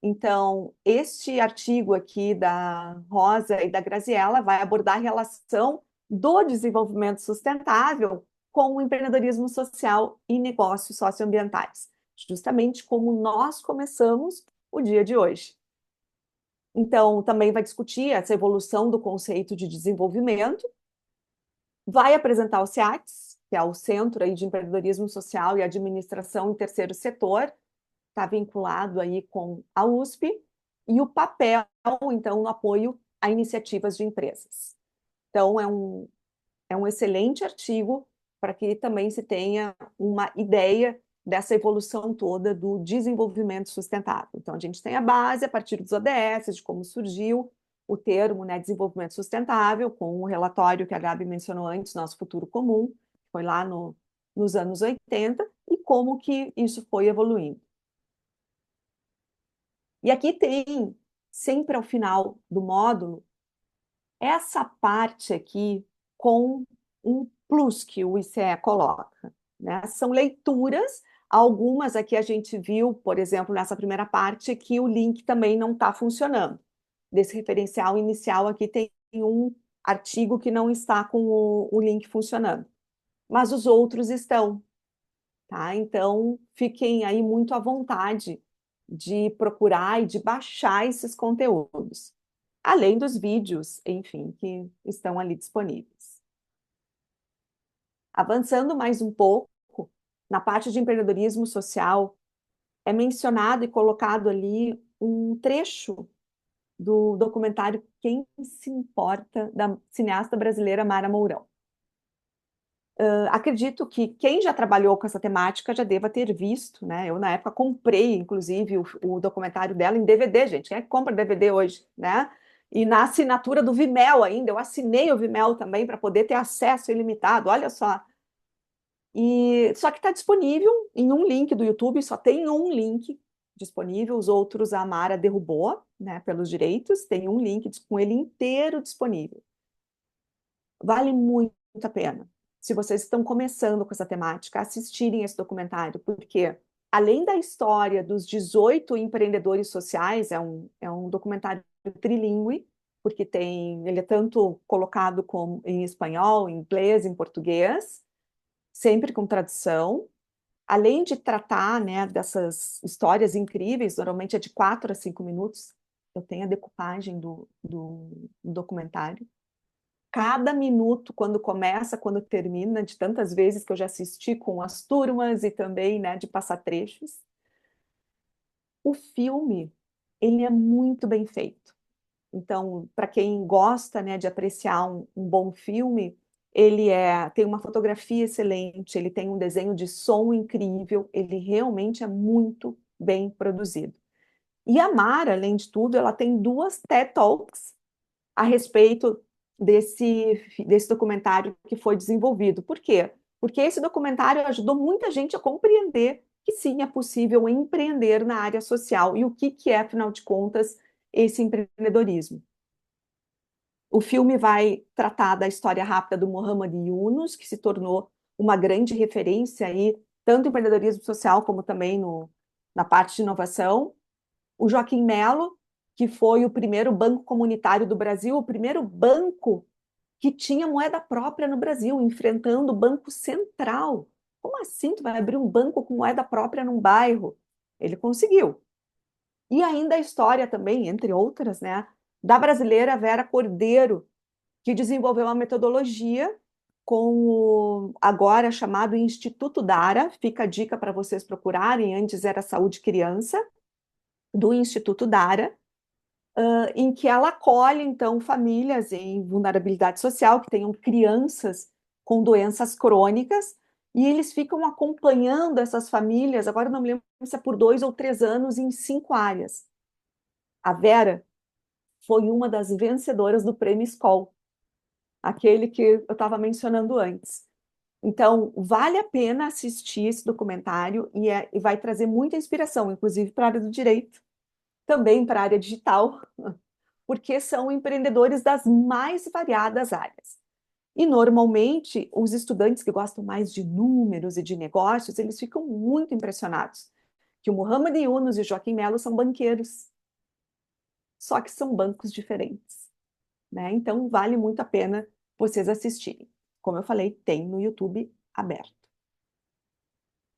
Então, este artigo aqui da Rosa e da Graziella vai abordar a relação do desenvolvimento sustentável com o empreendedorismo social e negócios socioambientais, justamente como nós começamos o dia de hoje. Então, também vai discutir essa evolução do conceito de desenvolvimento, vai apresentar o CEATS, que é o Centro aí de Empreendedorismo Social e Administração em Terceiro Setor, está vinculado aí com a USP, e o papel, então, no apoio a iniciativas de empresas. Então, é um excelente artigo para que também se tenha uma ideia dessa evolução toda do desenvolvimento sustentável. Então, a gente tem a base a partir dos ODS, de como surgiu o termo, né, desenvolvimento sustentável, com o relatório que a Gabi mencionou antes, Nosso Futuro Comum, foi lá nos anos 80, e como que isso foi evoluindo. E aqui tem, sempre ao final do módulo, essa parte aqui com um plus que o ICE coloca, né? São leituras, algumas aqui a gente viu, por exemplo, nessa primeira parte, que o link também não está funcionando. Desse referencial inicial aqui tem um artigo que não está com o link funcionando, mas os outros estão, tá? Então, fiquem aí muito à vontade de procurar e de baixar esses conteúdos, além dos vídeos, enfim, que estão ali disponíveis. Avançando mais um pouco, na parte de empreendedorismo social, é mencionado e colocado ali um trecho do documentário Quem se Importa, da cineasta brasileira Mara Mourão. Acredito que quem já trabalhou com essa temática já deva ter visto, né? Eu, na época, comprei, inclusive, o documentário dela em DVD, gente. Quem é que compra DVD hoje, né? E na assinatura do Vimeo ainda, eu assinei o Vimeo também para poder ter acesso ilimitado, olha só. Só que está disponível em um link do YouTube, só tem um link disponível, os outros a Mara derrubou, né, pelos direitos, tem um link com ele inteiro disponível. Vale muito a pena, se vocês estão começando com essa temática, assistirem esse documentário, porque além da história dos 18 empreendedores sociais, é um documentário trilingüe, porque ele é tanto colocado em espanhol, em inglês, em português, sempre com tradução. Além de tratar, né, dessas histórias incríveis, normalmente é de 4 a 5 minutos, eu tenho a decupagem do documentário. Cada minuto, quando começa, quando termina, de tantas vezes que eu já assisti com as turmas e também, né, de passar trechos. O filme, ele é muito bem feito. Então, para quem gosta, né, de apreciar um bom filme, tem uma fotografia excelente, ele tem um desenho de som incrível, ele realmente é muito bem produzido. E a Mara, além de tudo, ela tem 2 TED Talks a respeito desse documentário que foi desenvolvido. Por quê? Porque esse documentário ajudou muita gente a compreender que sim, é possível empreender na área social e o que é, afinal de contas, esse empreendedorismo. O filme vai tratar da história rápida do Muhammad Yunus, que se tornou uma grande referência aí, tanto em empreendedorismo social como também na parte de inovação. O Joaquim Melo, que foi o primeiro banco comunitário do Brasil, o primeiro banco que tinha moeda própria no Brasil, enfrentando o Banco Central. Como assim tu vai abrir um banco com moeda própria num bairro? Ele conseguiu. E ainda a história também, entre outras, né, da brasileira Vera Cordeiro, que desenvolveu uma metodologia com o agora chamado Instituto Dara, fica a dica para vocês procurarem, antes era Saúde Criança, do Instituto Dara, em que ela acolhe, então, famílias em vulnerabilidade social, que tenham crianças com doenças crônicas, e eles ficam acompanhando essas famílias, agora eu não me lembro se é por 2 ou 3 anos, em 5 áreas. A Vera foi uma das vencedoras do Prêmio Skol, aquele que eu estava mencionando antes. Então, vale a pena assistir esse documentário e vai trazer muita inspiração, inclusive para a área do direito, também para a área digital, porque são empreendedores das mais variadas áreas. E, normalmente, os estudantes que gostam mais de números e de negócios, eles ficam muito impressionados que o Muhammad Yunus e o Joaquim Melo são banqueiros, só que são bancos diferentes, né? Então, vale muito a pena vocês assistirem. Como eu falei, tem no YouTube aberto.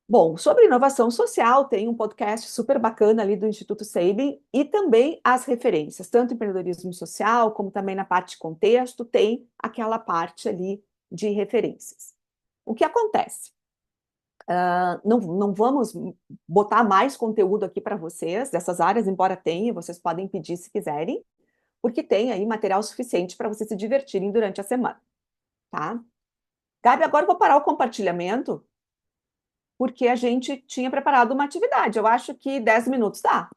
Bom, sobre inovação social, tem um podcast super bacana ali do Instituto Sabin e também as referências, tanto em empreendedorismo social, como também na parte de contexto, tem aquela parte ali de referências. O que acontece? Não vamos botar mais conteúdo aqui para vocês, dessas áreas, embora tenha, vocês podem pedir se quiserem, porque tem aí material suficiente para vocês se divertirem durante a semana, tá? Gabi, agora eu vou parar o compartilhamento, porque a gente tinha preparado uma atividade. Eu acho que 10 minutos dá.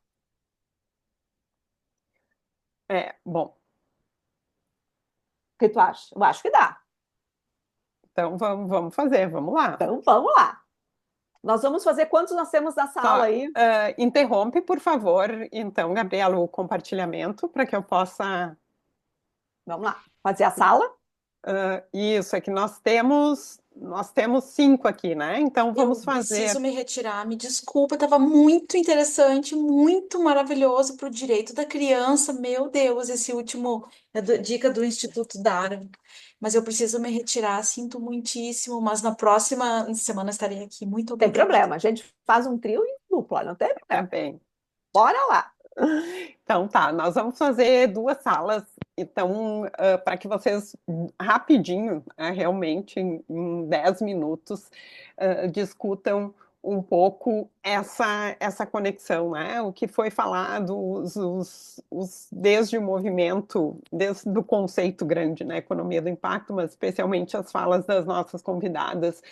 Bom. O que tu acha? Eu acho que dá. Então, vamos fazer, vamos lá. Então, vamos lá. Nós vamos fazer quantos nós temos na sala aí? Interrompe, por favor, então, Gabriela, o compartilhamento, para que eu possa... Vamos lá, fazer a sala? Isso, é que nós temos 5 aqui, né? Então, vamos fazer... Eu preciso me retirar, me desculpa, estava muito interessante, muito maravilhoso para o direito da criança. Meu Deus, esse último dica do Instituto Dara. Mas eu preciso me retirar, sinto muitíssimo, mas na próxima semana estarei aqui. Muito Tem obrigada. problema, a gente faz um trio e dupla, não tem problema. Tá bem. Bora lá. Então tá, nós vamos fazer 2 salas, então, para que vocês rapidinho, realmente em 10 minutos, discutam um pouco essa conexão, né? O que foi falado, desde o movimento, desde o conceito grande, né? Economia do impacto, mas especialmente as falas das nossas convidadas,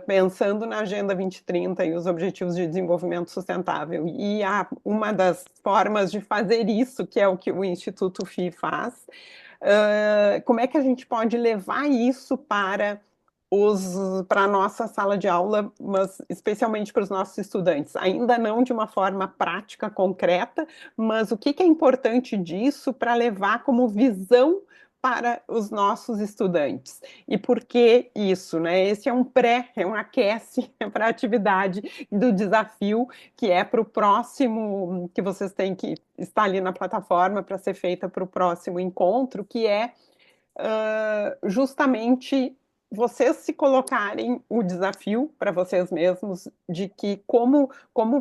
pensando na Agenda 2030 e os Objetivos de Desenvolvimento Sustentável. E uma das formas de fazer isso, que é o que o Instituto FI faz, como é que a gente pode levar isso para a nossa sala de aula, mas especialmente para os nossos estudantes, ainda não de uma forma prática, concreta, mas o que é importante disso para levar como visão para os nossos estudantes. E por que isso, né? Esse é um aquece para a atividade do desafio, que é para o próximo, que vocês têm que estar ali na plataforma para ser feita para o próximo encontro, que é justamente vocês se colocarem o desafio para vocês mesmos de que como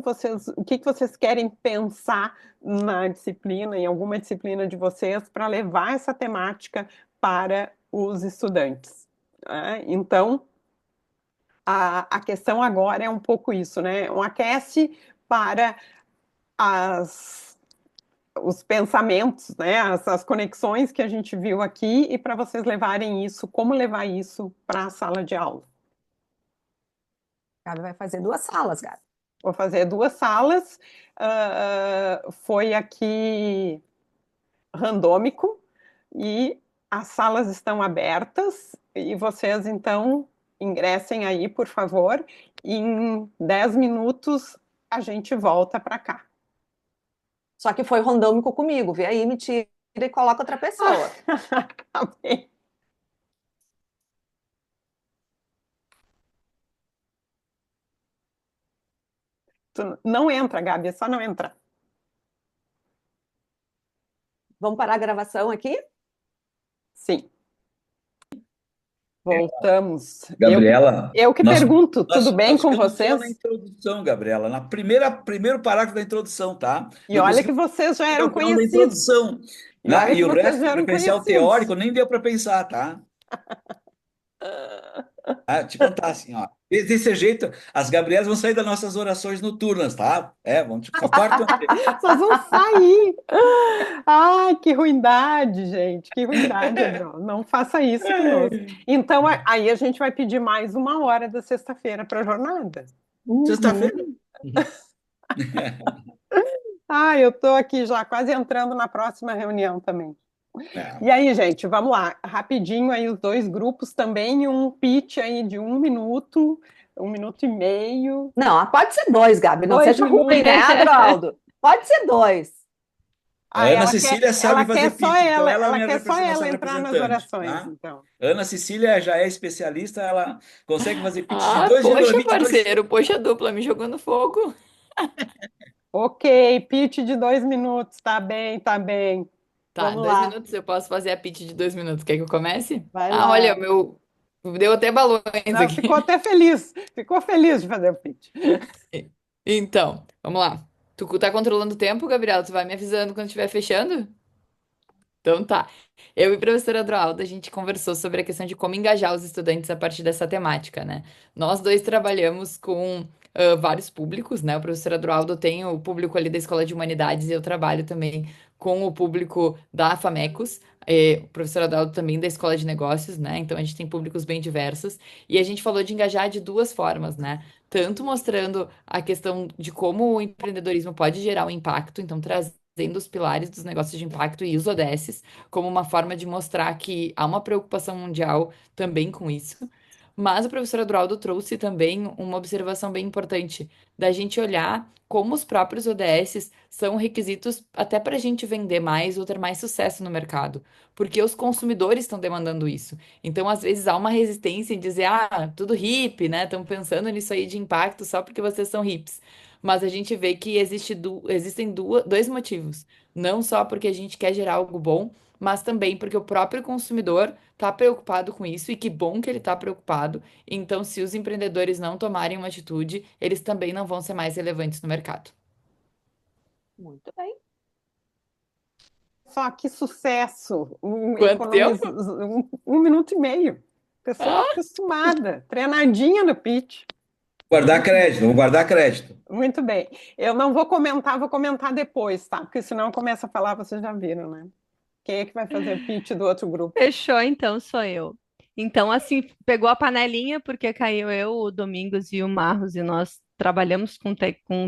vocês, o que vocês querem pensar na disciplina, em alguma disciplina de vocês, para levar essa temática para os estudantes. Né? Então, a questão agora é um pouco isso, né? Um aquece para os pensamentos, né, as conexões que a gente viu aqui e para vocês levarem isso, como levar isso para a sala de aula. Gabi vai fazer 2 salas, Gabi. Vou fazer 2 salas, foi aqui randômico e as salas estão abertas e vocês então ingressem aí, por favor, e em 10 minutos a gente volta para cá. Só que foi randômico comigo, vê aí, me tira e coloca outra pessoa. Tá bem. Tu não entra, Gabi, é só não entrar. Vamos parar a gravação aqui? Sim. Voltamos. Gabriela, Eu que pergunto, tudo bem com ficamos vocês? só na introdução, Gabriela, na primeiro parágrafo da introdução, tá? E olha que vocês já eram Da conhecidos. introdução, E né? olha que E o vocês resto, já o eram referencial conhecidos. teórico, nem deu para pensar, tá? Te contar assim, ó. Desse jeito, as Gabrielas vão sair das nossas orações noturnas, tá? Vão te cortam. Vocês vão sair. Ai, que ruindade, gente. Que ruindade, Adriano. Não faça isso conosco. Então, aí a gente vai pedir mais 1 hora da sexta-feira para a jornada. Sexta-feira. Eu estou aqui já quase entrando na próxima reunião também. E aí, gente, vamos lá. Rapidinho aí os 2 grupos também, um pitch aí de 1 minuto, 1 minuto e meio. Não, pode ser 2, Gabi, não 2 seja ruim, né, Adroaldo? Pode ser 2. A Ana Cecília sabe fazer pitch, então ela é quer só ela entrar nas orações, tá? então. Ana Cecília já é especialista, ela consegue fazer pitch de 2,22. Poxa, parceiro, poxa, dupla, me jogou no fogo. Ok, pitch de 2 minutos, tá bem, tá bem. Tá, Vamos 2 lá. minutos, eu posso fazer a pitch de 2 minutos. Quer que eu comece? Vai lá. Olha, meu. Deu até balões Não, aqui. ficou até feliz. Ficou feliz de fazer o pitch. Então, vamos lá. Tu tá controlando o tempo, Gabriela? Tu vai me avisando quando estiver fechando? Então tá. Eu e a professora Adroaldo, a gente conversou sobre a questão de como engajar os estudantes a partir dessa temática, né? Nós 2 trabalhamos com vários públicos, né? O professor Adroaldo tem o público ali da Escola de Humanidades e eu trabalho também com o público da FAMECOS, o professor Adroaldo também da Escola de Negócios, né? Então a gente tem públicos bem diversos e a gente falou de engajar de 2 formas, né? Tanto mostrando a questão de como o empreendedorismo pode gerar um impacto, então trazendo os pilares dos negócios de impacto e os ODSs como uma forma de mostrar que há uma preocupação mundial também com isso. Mas o professor Adroaldo trouxe também uma observação bem importante, da gente olhar como os próprios ODSs são requisitos até para a gente vender mais ou ter mais sucesso no mercado, porque os consumidores estão demandando isso. Então, às vezes, há uma resistência em dizer, tudo hippie, né? Estão pensando nisso aí de impacto só porque vocês são hippies. Mas a gente vê que existem 2 motivos. Não só porque a gente quer gerar algo bom, mas também porque o próprio consumidor está preocupado com isso, e que bom que ele está preocupado. Então, se os empreendedores não tomarem uma atitude, eles também não vão ser mais relevantes no mercado. Muito bem. Só que sucesso. Quanto tempo? 1 minuto e meio. Pessoa acostumada, treinadinha no pitch. Vou guardar crédito. Muito bem. Eu não vou comentar, vou comentar depois, tá? Porque senão eu começo a falar, vocês já viram, né? Quem é que vai fazer o pitch do outro grupo? Fechou, então sou eu. Então, assim, pegou a panelinha, porque caiu eu, o Domingos e o Marros, e nós trabalhamos com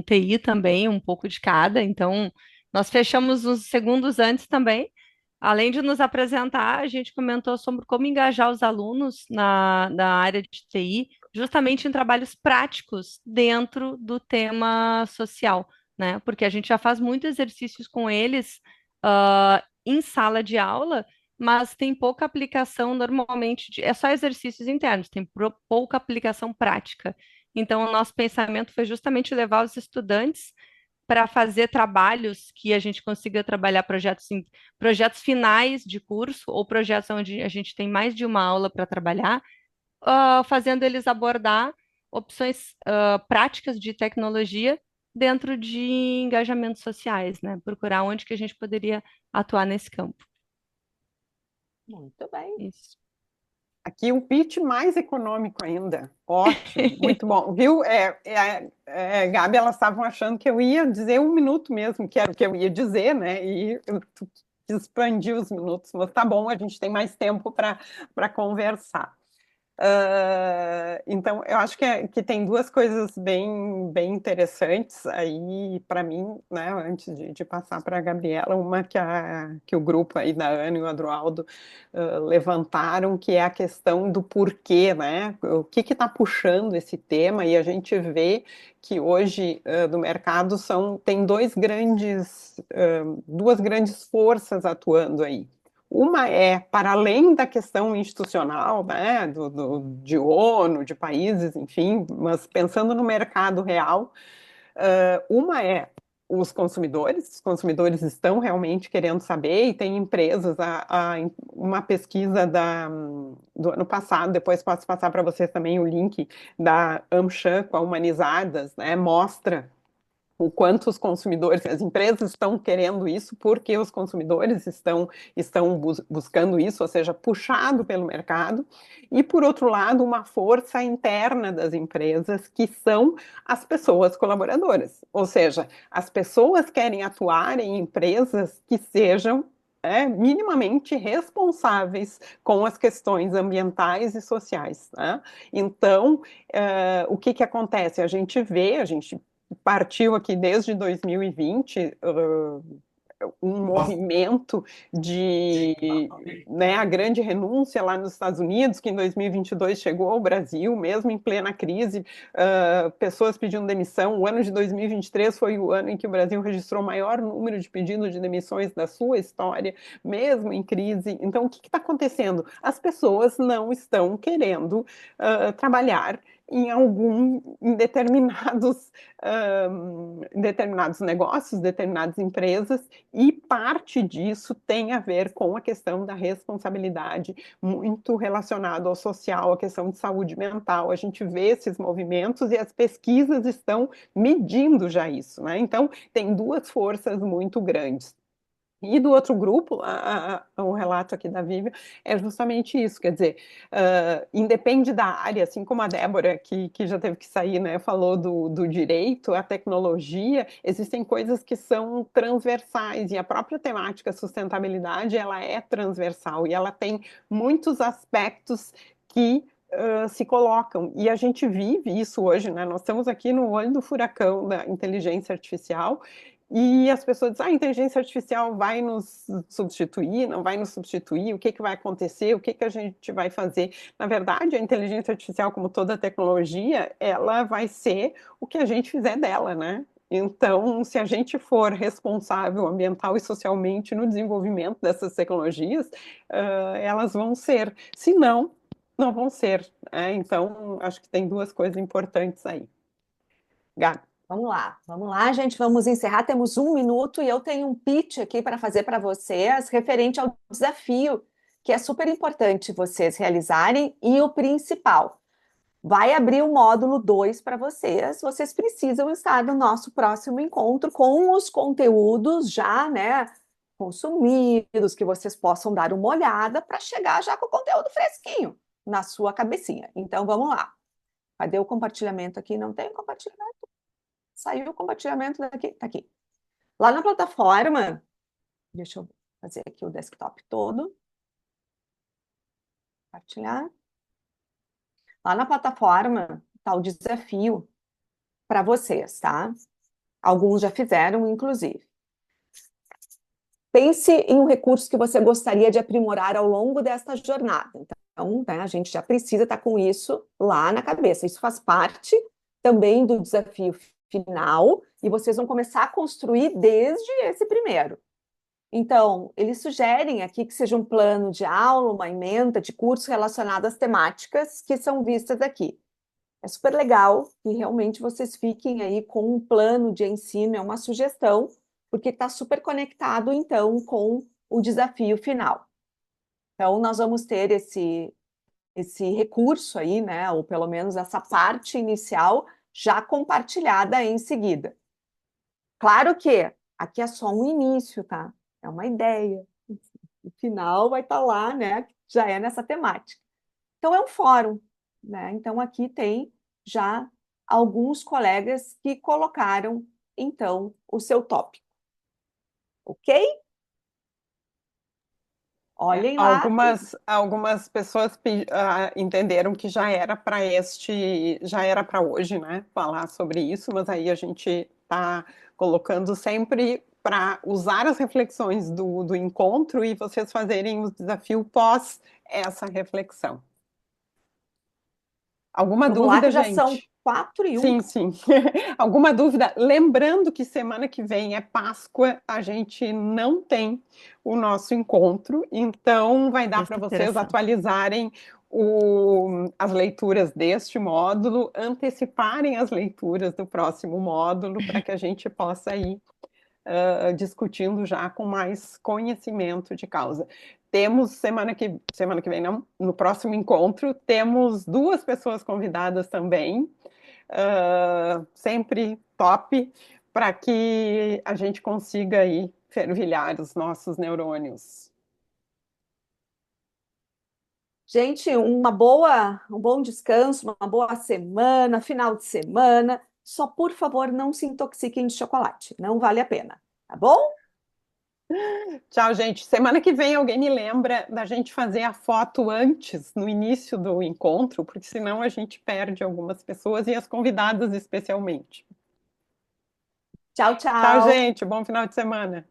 TI também, um pouco de cada. Então, nós fechamos uns segundos antes também. Além de nos apresentar, a gente comentou sobre como engajar os alunos na área de TI, justamente em trabalhos práticos dentro do tema social, né? Porque a gente já faz muitos exercícios com eles em sala de aula, mas tem pouca aplicação normalmente, é só exercícios internos, tem pouca aplicação prática. Então, o nosso pensamento foi justamente levar os estudantes para fazer trabalhos que a gente consiga trabalhar projetos finais de curso ou projetos onde a gente tem mais de uma aula para trabalhar, fazendo eles abordar opções práticas de tecnologia dentro de engajamentos sociais, né? Procurar onde que a gente poderia atuar nesse campo. Muito bem. Isso. Aqui um pitch mais econômico ainda. Ótimo, muito bom. Viu, Gabi, elas estavam achando que eu ia dizer 1 minuto mesmo, que era o que eu ia dizer, né? E eu expandi os minutos, mas tá bom, a gente tem mais tempo para conversar. Então, eu acho que tem duas coisas bem interessantes aí para mim, né, antes de passar para a Gabriela, uma que o grupo aí da Ana e o Adroaldo levantaram, que é a questão do porquê, né, o que está puxando esse tema, e a gente vê que hoje no mercado tem duas grandes forças atuando aí. Uma é, para além da questão institucional, né, de ONU, de países, enfim, mas pensando no mercado real, uma é os consumidores estão realmente querendo saber, e tem empresas, uma pesquisa do ano passado, depois posso passar para vocês também o link da AmCham com a Humanizadas, né, mostra o quanto os consumidores, as empresas estão querendo isso, porque os consumidores estão buscando isso, ou seja, puxado pelo mercado, e por outro lado, uma força interna das empresas, que são as pessoas colaboradoras, ou seja, as pessoas querem atuar em empresas que sejam minimamente responsáveis com as questões ambientais e sociais, né? Então, o que acontece? A gente partiu aqui desde 2020 um movimento né, a grande renúncia lá nos Estados Unidos, que em 2022 chegou ao Brasil, mesmo em plena crise, pessoas pedindo demissão. O ano de 2023 foi o ano em que o Brasil registrou o maior número de pedidos de demissões da sua história, mesmo em crise. Então, o que está acontecendo? As pessoas não estão querendo trabalhar em determinados negócios, determinadas empresas, e parte disso tem a ver com a questão da responsabilidade, muito relacionado ao social, a questão de saúde mental. A gente vê esses movimentos e as pesquisas estão medindo já isso, né? Então, tem duas forças muito grandes. E do outro grupo, o relato aqui da Vivian, é justamente isso, quer dizer, independe da área, assim como a Débora, que já teve que sair, né, falou do direito, a tecnologia, existem coisas que são transversais, e a própria temática sustentabilidade, ela é transversal, e ela tem muitos aspectos que se colocam, e a gente vive isso hoje, né? Nós estamos aqui no olho do furacão da inteligência artificial, e as pessoas dizem, a inteligência artificial vai nos substituir, não vai nos substituir, o que vai acontecer, o que a gente vai fazer. Na verdade, a inteligência artificial, como toda tecnologia, ela vai ser o que a gente fizer dela, né? Então, se a gente for responsável ambiental e socialmente no desenvolvimento dessas tecnologias, elas vão ser. Se não, não vão ser. Então, acho que tem duas coisas importantes aí. Gabi. Vamos lá, gente, vamos encerrar. Temos 1 minuto e eu tenho um pitch aqui para fazer para vocês referente ao desafio, que é super importante vocês realizarem, e o principal, vai abrir o módulo 2 para vocês. Vocês precisam estar no nosso próximo encontro com os conteúdos já, né, consumidos, que vocês possam dar uma olhada para chegar já com o conteúdo fresquinho na sua cabecinha. Então, vamos lá. Cadê o compartilhamento aqui? Não tem compartilhamento? Saiu o compartilhamento daqui, tá aqui. Lá na plataforma, deixa eu fazer aqui o desktop todo. Compartilhar. Lá na plataforma está o desafio para vocês, tá? Alguns já fizeram, inclusive. Pense em um recurso que você gostaria de aprimorar ao longo desta jornada. Então, né, a gente já precisa estar com isso lá na cabeça. Isso faz parte também do desafio final, e vocês vão começar a construir desde esse primeiro. Então, eles sugerem aqui que seja um plano de aula, uma ementa de curso relacionado às temáticas que são vistas aqui. É super legal que realmente vocês fiquem aí com um plano de ensino, é uma sugestão, porque está super conectado, então, com o desafio final. Então, nós vamos ter esse recurso aí, né, ou pelo menos essa parte inicial já compartilhada em seguida. Claro que aqui é só um início, tá? É uma ideia. O final vai estar lá, né? Já é nessa temática. Então, é um fórum, né? Então, aqui tem já alguns colegas que colocaram, então, o seu tópico. Ok? Olhem lá. Algumas pessoas entenderam que já era para hoje, né? Falar sobre isso, mas aí a gente está colocando sempre para usar as reflexões do encontro e vocês fazerem o desafio pós essa reflexão. Alguma Vamos lá, dúvida, que já gente? são 4:01. Sim. Alguma dúvida? Lembrando que semana que vem é Páscoa, a gente não tem o nosso encontro, então vai dar para vocês atualizarem as leituras deste módulo, anteciparem as leituras do próximo módulo, para que a gente possa ir discutindo já com mais conhecimento de causa. Temos semana que vem, não, no próximo encontro, temos 2 pessoas convidadas também, sempre top, para que a gente consiga aí fervilhar os nossos neurônios. Gente, um bom descanso, uma boa semana, final de semana. Só, por favor, não se intoxiquem de chocolate. Não vale a pena, tá bom? Tchau, gente. Semana que vem alguém me lembra da gente fazer a foto antes, no início do encontro, porque senão a gente perde algumas pessoas e as convidadas especialmente. Tchau, Tchau, gente. Bom final de semana.